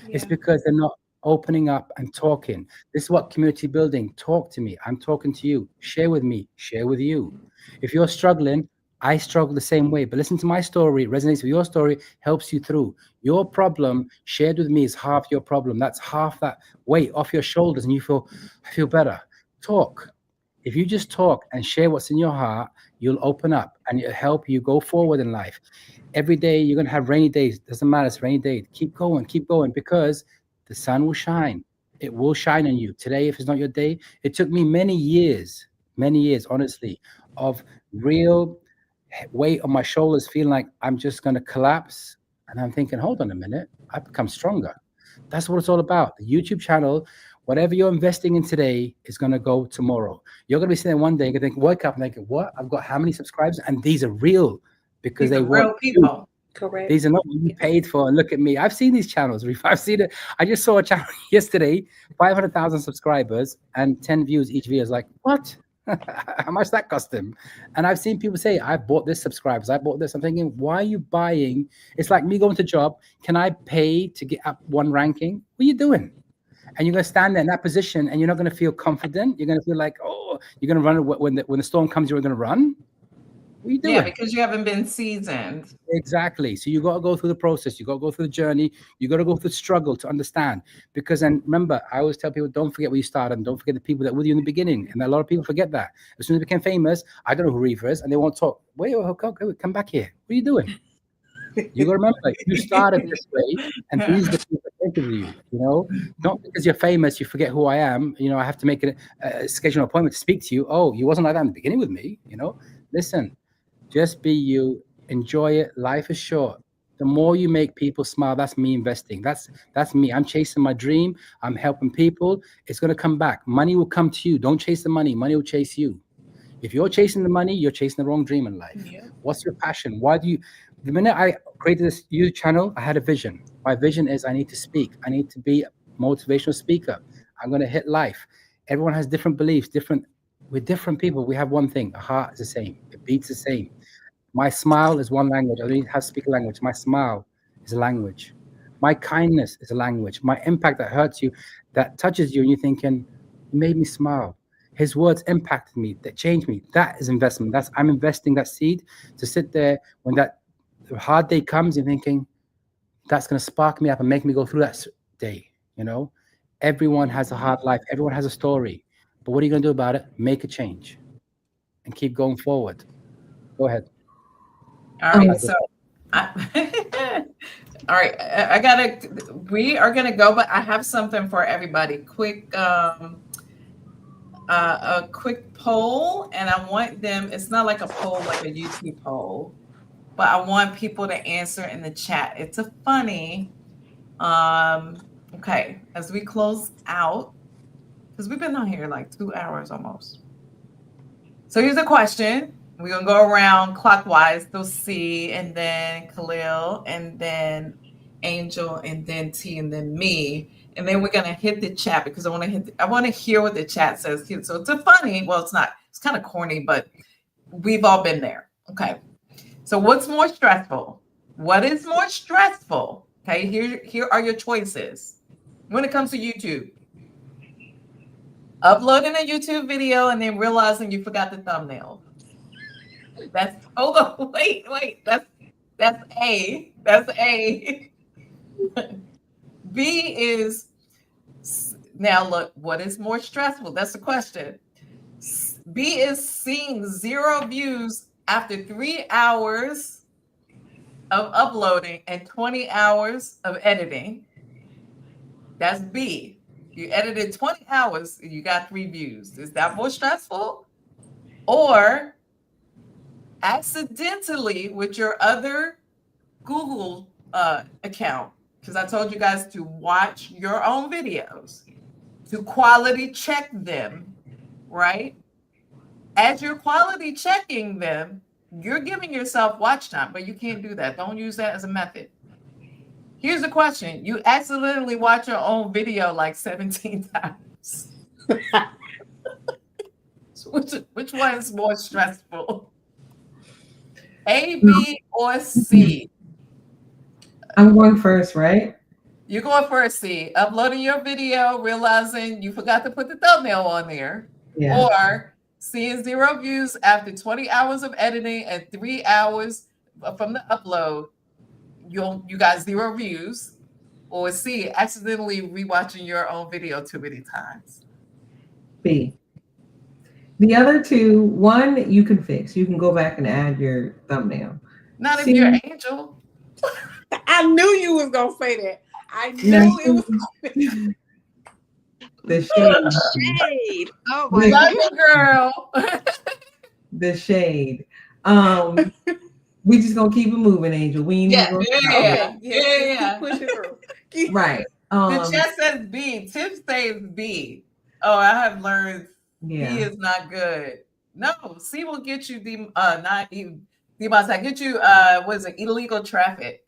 It's because they're not opening up and talking. This is what community building. Talk to me. I'm talking to you. Share with me. Share with you. If you're struggling, I struggle the same way. But listen to my story. It resonates with your story. Helps you through. Your problem shared with me is half your problem. That's half that weight off your shoulders, and you I feel better. Talk. If you just talk and share what's in your heart, you'll open up and it'll help you go forward in life. Every day you're going to have rainy days. Doesn't matter. It's a rainy day. Keep going, because the sun will shine. It will shine on you. Today, if it's not your day, it took me many years, honestly, of real weight on my shoulders, feeling like I'm just going to collapse. And I'm thinking, hold on a minute. I've become stronger. That's what it's all about. The YouTube channel, whatever you're investing in today is going to go tomorrow. You're going to be sitting there one day and think, wake up and think, what? I've got how many subscribers? And these are real, because they real people. Correct. These are not what you paid for. And look at me. I've seen these channels. I've seen it. I just saw a channel yesterday, 500,000 subscribers and 10 views each video. Is like, what? How much that cost him? And I've seen people say, I bought this subscribers. I bought this. I'm thinking, why are you buying? It's like me going to job. Can I pay to get up one ranking? What are you doing? And you're going to stand there in that position and you're not going to feel confident. You're going to feel like, oh, you're going to run when the storm comes, you're going to run. What are you doing? Yeah, because you haven't been seasoned. Exactly. So you got to go through the process. You got to go through the journey. You got to go through the struggle to understand. Because, and remember, I always tell people, don't forget where you started, and don't forget the people that were with you in the beginning. And a lot of people forget that. As soon as they became famous, I don't know who Reeva is, and they won't talk. Wait, come back here. What are you doing? You got to remember, you started this way, and these are the people that think of you. You know, not because you're famous, you forget who I am. You know, I have to make a schedule an appointment to speak to you. Oh, you wasn't like that in the beginning with me. You know, listen. Just be you, enjoy it. Life is short. The more you make people smile, that's me investing. That's me. I'm chasing my dream. I'm helping people. It's going to come back. Money will come to you. Don't chase the money. Money will chase you. If you're chasing the money, you're chasing the wrong dream in life. Yeah. What's your passion? The minute I created this YouTube channel, I had a vision. My vision is I need to speak. I need to be a motivational speaker. I'm going to hit life. Everyone has different beliefs, we're different people. We have one thing. A heart is the same. It beats the same. My smile is one language. I don't need to speak a language. My smile is a language. My kindness is a language. My impact that hurts you, that touches you, and you're thinking, he made me smile. His words impacted me, that changed me. That is investment. I'm investing that seed to sit there when that hard day comes, you're thinking, that's going to spark me up and make me go through that day. You know, everyone has a hard life. Everyone has a story. But what are you going to do about it? Make a change and keep going forward. Go ahead. All right. So, all right. We are going to go, but I have something for everybody. A quick poll. And I want them, it's not like a poll, like a YouTube poll, but I want people to answer in the chat. It's a funny, okay. As we close out, because we've been on here like 2 hours almost. So here's a question. We're going to go around clockwise. They'll C, and then Khalil, and then Angel, and then T, and then me. And then we're going to hit the chat because I want to hear what the chat says. So it's a funny, well, it's not, it's kind of corny, but we've all been there. Okay. So what's more stressful? What is more stressful? Okay. Here are your choices when it comes to YouTube. Uploading a YouTube video and then realizing you forgot the thumbnail. Hold on, wait. That's A. That's A. B is, now look, what is more stressful? That's the question. B is seeing 0 views after 3 hours of uploading and 20 hours of editing. That's B. You edited 20 hours and you got 3 views. Is that more stressful? Or accidentally with your other Google account, because I told you guys to watch your own videos, to quality check them, right? As you're quality checking them, you're giving yourself watch time, but you can't do that. Don't use that as a method. Here's the question. You accidentally watch your own video like 17 times. So which one is more stressful? A, B, or C? I'm going first, right? You're going for a C. Uploading your video, realizing you forgot to put the thumbnail on there. Yeah. Or seeing 0 views after 20 hours of editing and 3 hours from the upload. You got 0 views. Or C, accidentally rewatching your own video too many times. B. The other two, one you can fix. You can go back and add your thumbnail. Not C, if you're an angel. I knew you was gonna say that. I knew it was gonna be. the shade. Shade. Oh my Love God. you, girl. The shade. We just gonna keep it moving, Angel. We ain't even gonna stop. Yeah. Keep pushing through. Right. The chat says B. Tiff says B. Oh, I have learned Yeah. B is not good. No, C will get you not even get you what is it, illegal traffic.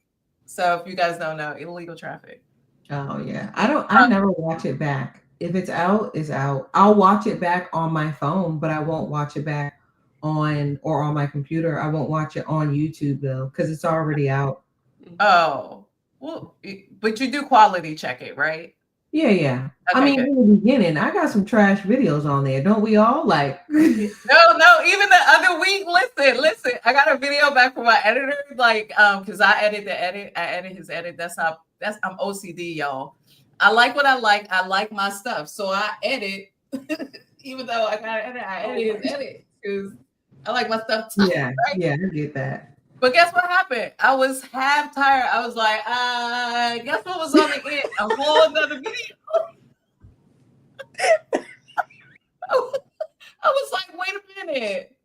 So if you guys don't know, illegal traffic. Oh yeah. I never watch it back. If it's out, it's out. I'll watch it back on my phone, but I won't watch it back on my computer. I won't watch it on YouTube though, because it's already out. Oh. Well, but you do quality check it, right? Yeah. Okay, I mean, good. in the beginning, I got some trash videos on there. Don't we all? Like No, even the other week, listen, I got a video back from my editor, like, because I edit his edit. I'm OCD, y'all. I like what I like my stuff. So I edit, even though I gotta edit, I edit his edit because I like my stuff too. yeah, right? yeah, I get that. But guess what happened? I was half tired. I was like, guess what was on the end? A whole other video. I was like, wait a minute.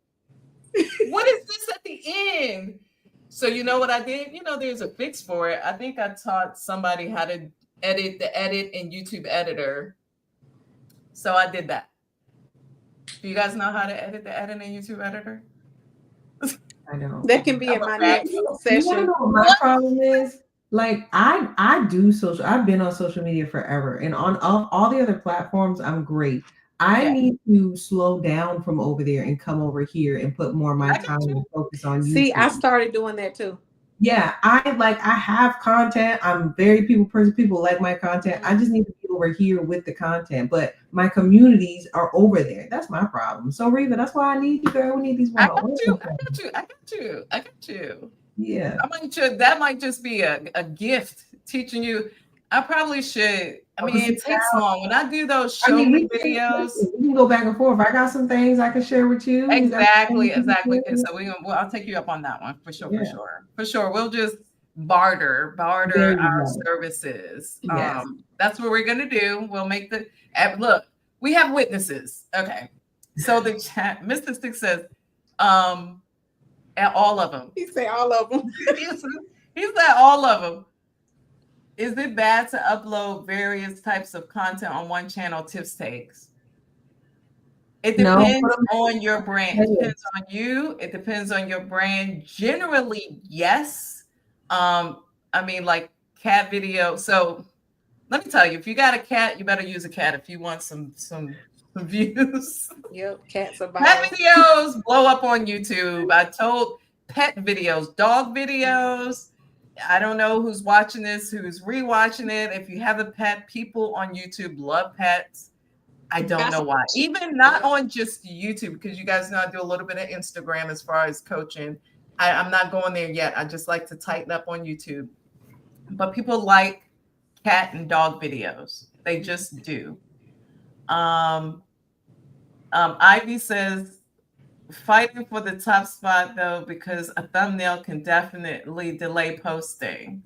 What is this at the end? So you know what I did? You know, there's a fix for it. I think I taught somebody how to edit the edit in YouTube Editor. So I did that. Do you guys know how to edit the edit in YouTube Editor? I know. That can be in my next session. You wanna know what my problem is? Like I do social. I've been on social media forever, and on all the other platforms, I'm great. I need to slow down from over there and come over here and put more of my time and focus on YouTube. See, I started doing that too. Yeah, I have content. I'm very people person. People like my content. I just need to be over here with the content. But my communities are over there. That's my problem. So Reva, that's why I need you, girl. We need these I got you. Yeah. That might just be a gift teaching you. I probably should. I mean, it takes long. When I do those show videos, we can go back and forth. I got some things I can share with you. Exactly. And so I'll take you up on that one for sure. We'll just barter our services. Yes. That's what we're gonna do. We'll make look. We have witnesses. Okay. So the chat, Mr. Stick says, at all of them. He said all of them. He said all of them. Is it bad to upload various types of content on one channel? Tips takes. It depends on your brand. It depends on you. It depends on your brand. Generally, yes. I mean, like cat video. So let me tell you, if you got a cat, you better use a cat if you want some views. Yep, cats are Pet videos blow up on YouTube. I told pet videos, dog videos. I don't know who's watching this, who's rewatching it. If you have a pet, people on YouTube love pets. I don't know why. Even not on just YouTube, because you guys know I do a little bit of Instagram as far as coaching. I'm not going there yet. I just like to tighten up on YouTube. but people like cat and dog videos. They just do. Ivy says, fighting for the top spot though, because a thumbnail can definitely delay posting.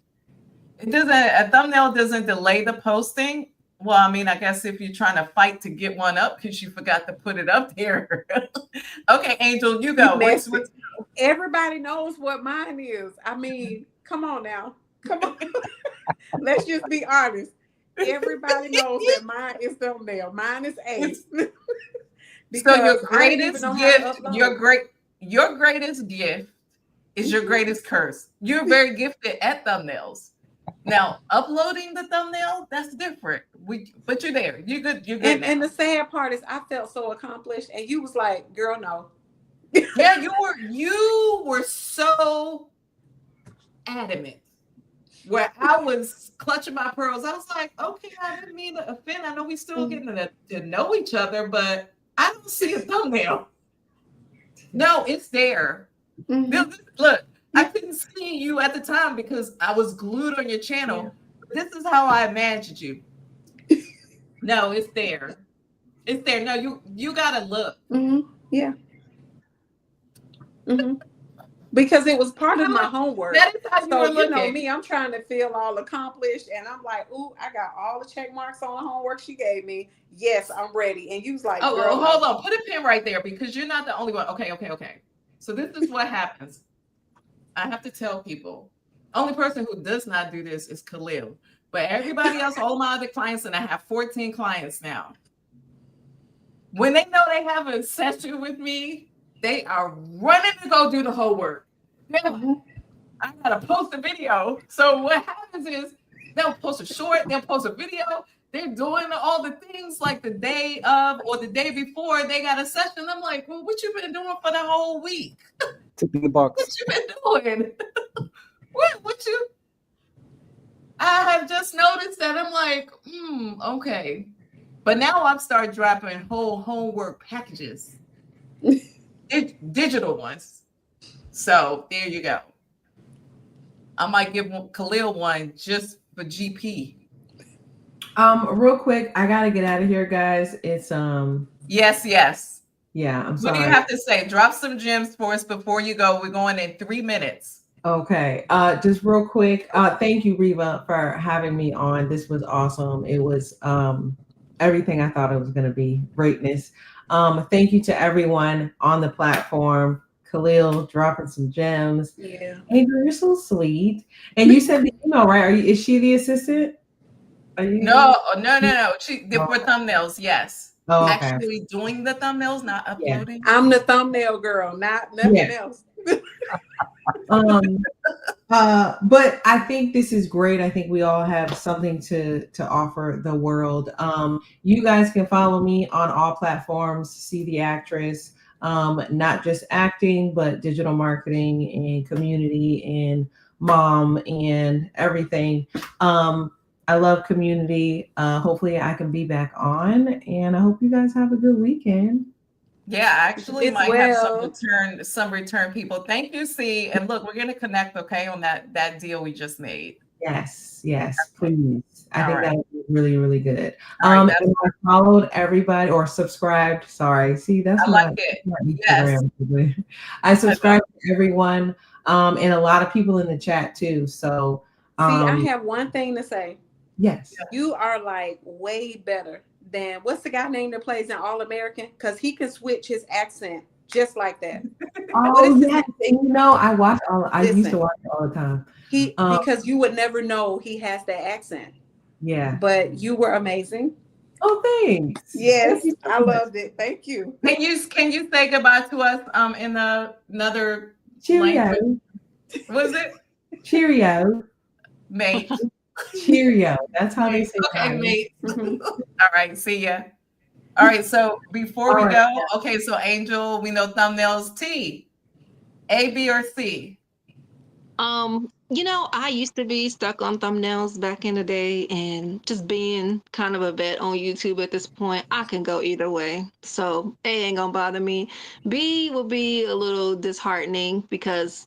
It doesn't, a thumbnail doesn't delay the posting. Well, I mean, I guess if you're trying to fight to get one up because you forgot to put it up there. Okay, Angel, you go. What's Everybody knows what mine is. I mean, come on now. Come on. Let's just be honest. Everybody knows that mine is thumbnail. Mine is A. So your greatest gift, your greatest gift is your greatest curse. You're very gifted at thumbnails. Now, uploading the thumbnail, that's different. But you're there. You're good. You're good. And the sad part is I felt so accomplished, and you was like, girl, no. Yeah, you were so adamant. Where I was clutching my pearls. I was like, okay, I didn't mean to offend. I know we still getting to know each other, but I don't see a thumbnail. No, it's there. Mm-hmm. Look, I couldn't see you at the time because I was glued on your channel. Yeah. This is how I imagined you. No, it's there. It's there. No, you gotta look. Mm-hmm. Yeah. Mm-hmm. Because it was part of my homework. That is how you know me, I'm trying to feel all accomplished, and I'm like, ooh, I got all the check marks on the homework she gave me. Yes, I'm ready. And you was like, oh, hold on, put a pin right there because you're not the only one. Okay. So this is what happens. I have to tell people, only person who does not do this is Khalil, but everybody else, all my other clients, and I have 14 clients now. When they know they have a session with me, they are running to go do the whole work. I gotta post a video. So what happens is they'll post a short, they'll post a video. They're doing all the things like the day of or the day before they got a session. I'm like, well, what you been doing for the whole week? Ticking the box. What you been doing? what you? I have just noticed that. I'm like, okay. But now I've started dropping whole homework packages. Digital ones. So there you go. I might give Khalil one just for GP. Real quick, I gotta get out of here, guys. It's Yes. Yeah, I'm sorry. What do you have to say? Drop some gems for us before you go. We're going in 3 minutes. Okay. Just real quick. Thank you, Reva, for having me on. This was awesome. It was everything I thought it was gonna be. Greatness. Thank you to everyone on the platform. Khalil dropping some gems. Yeah. Angel, you're so sweet. And you said the email, right? Is she the assistant? No. She for thumbnails, yes. Oh, okay. Actually doing the thumbnails, not uploading. Yeah. I'm the thumbnail girl, not nothing else. But I think this is great. I think we all have something to offer the world. You guys can follow me on all platforms, See the Actress, not just acting, but digital marketing and community and mom and everything. I love community. Hopefully I can be back on, and I hope you guys have a good weekend. Yeah, actually have some return people. Thank you, C. And look, we're gonna connect, okay, on that deal we just made. Yes, please. I think that would be really, really good. And I followed everybody or subscribed. Sorry. See, that's I like it. Yes. I subscribed to everyone, and a lot of people in the chat too. So I have one thing to say. Yes. You are like way better than what's the guy name that plays in All American? Because he can switch his accent just like that. Oh, yes. And I watch I used to watch it all the time. Because you would never know he has that accent. Yeah. But you were amazing. Oh, thanks. Yes, I loved it. Thank you. Can you say goodbye to us in another Cheerio. language? Was it? Cheerio. Mate. Cheerio. That's how they say okay, mate. All right, see ya. All right, so before we go, okay, so Angel, we know thumbnails. T, A, B, or C? I used to be stuck on thumbnails back in the day, and just being kind of a vet on YouTube at this point, I can go either way. So A ain't gonna bother me. B will be a little disheartening because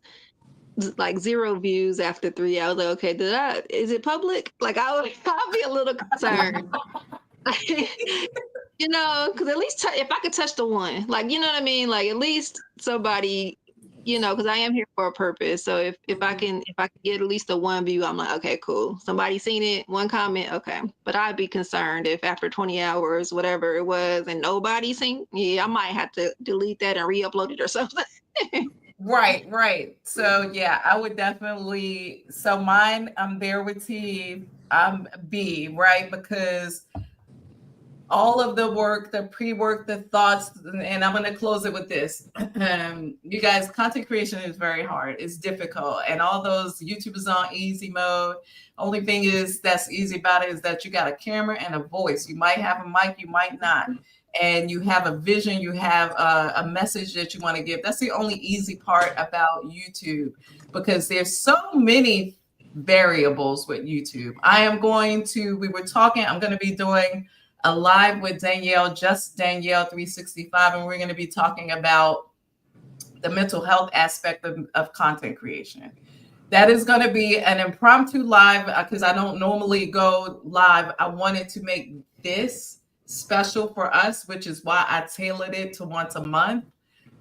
like 0 views after 3. I was like, okay, is it public? Like I'll be a little concerned. You know, because at least if I could touch the one, like, you know what I mean? Like at least somebody, you know, because I am here for a purpose. So if I can get at least a 1 view, I'm like, okay, cool. Somebody seen it, 1 comment, okay. But I'd be concerned if after 20 hours, whatever it was, and nobody seen, yeah, I might have to delete that and re-upload it or something. Right. So yeah, I would definitely. So mine, I'm there with T. I'm B, right? Because all of the work, the pre-work, the thoughts, and I'm going to close it with this. You guys, content creation is very hard. It's difficult. And all those YouTubers on easy mode, only thing is that's easy about it is that you got a camera and a voice. You might have a mic, you might not. And you have a vision, you have a message that you want to give. That's the only easy part about YouTube, because there's so many variables with YouTube. I'm going to be doing a live with Danielle, just Danielle 365, and we're going to be talking about the mental health aspect of content creation. That is going to be an impromptu live because I don't normally go live. I wanted to make this special for us, which is why I tailored it to once a month.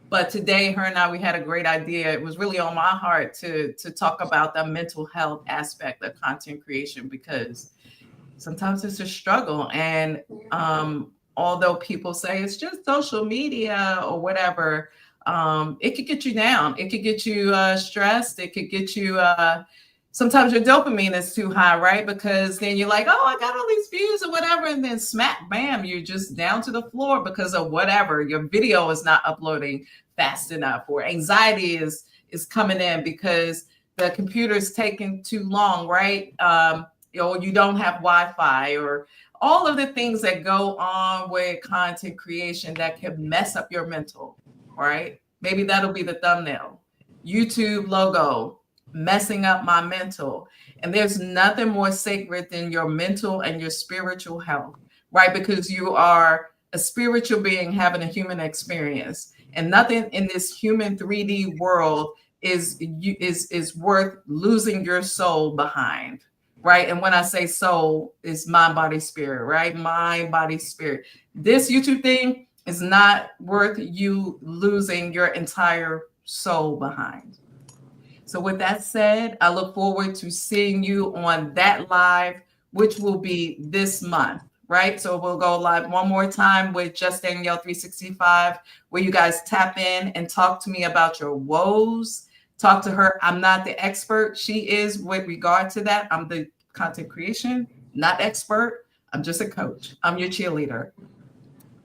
But today, her and I, we had a great idea. It was really on my heart to talk about the mental health aspect of content creation, because sometimes it's a struggle. And although people say it's just social media or whatever, it could get you down. It could get you stressed. It could get you, sometimes your dopamine is too high, right? Because then you're like, oh, I got all these views or whatever. And then smack, bam, you're just down to the floor because of whatever. Your video is not uploading fast enough, or anxiety is coming in because the computer is taking too long, right? You don't have Wi-Fi, or all of the things that go on with content creation that can mess up your mental, right? Maybe that'll be the thumbnail. YouTube logo, messing up my mental. And there's nothing more sacred than your mental and your spiritual health, right? Because you are a spiritual being having a human experience, and nothing in this human 3D world is worth losing your soul behind. Right. And when I say soul, it's mind, body, spirit, right? Mind, body, spirit. This YouTube thing is not worth you losing your entire soul behind. So with that said, I look forward to seeing you on that live, which will be this month, right? So we'll go live one more time with Just Danielle 365, where you guys tap in and talk to me about your woes. Talk to her. I'm not the expert. She is with regard to that. I'm the content creation, not expert. I'm just a coach. I'm your cheerleader.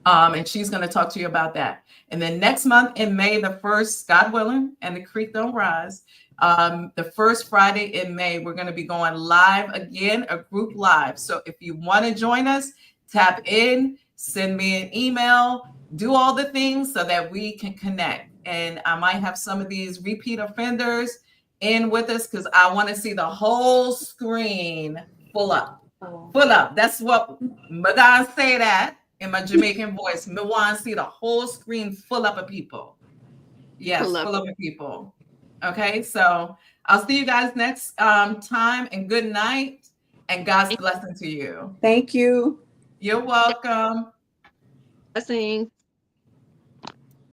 And she's going to talk to you about that. And then next month in May, the 1st, God willing, and the creek don't rise, the first Friday in May, we're going to be going live again, a group live. So if you want to join us, tap in, send me an email, do all the things so that we can connect. And I might have some of these repeat offenders in with us because I want to see the whole screen full up. Full up. That's what Madan say that in my Jamaican voice. Me want to see the whole screen full up of people. Yes, full up of people. Okay, so I'll see you guys next time, and good night, and God's blessing to you. Thank you. You're welcome. Blessing.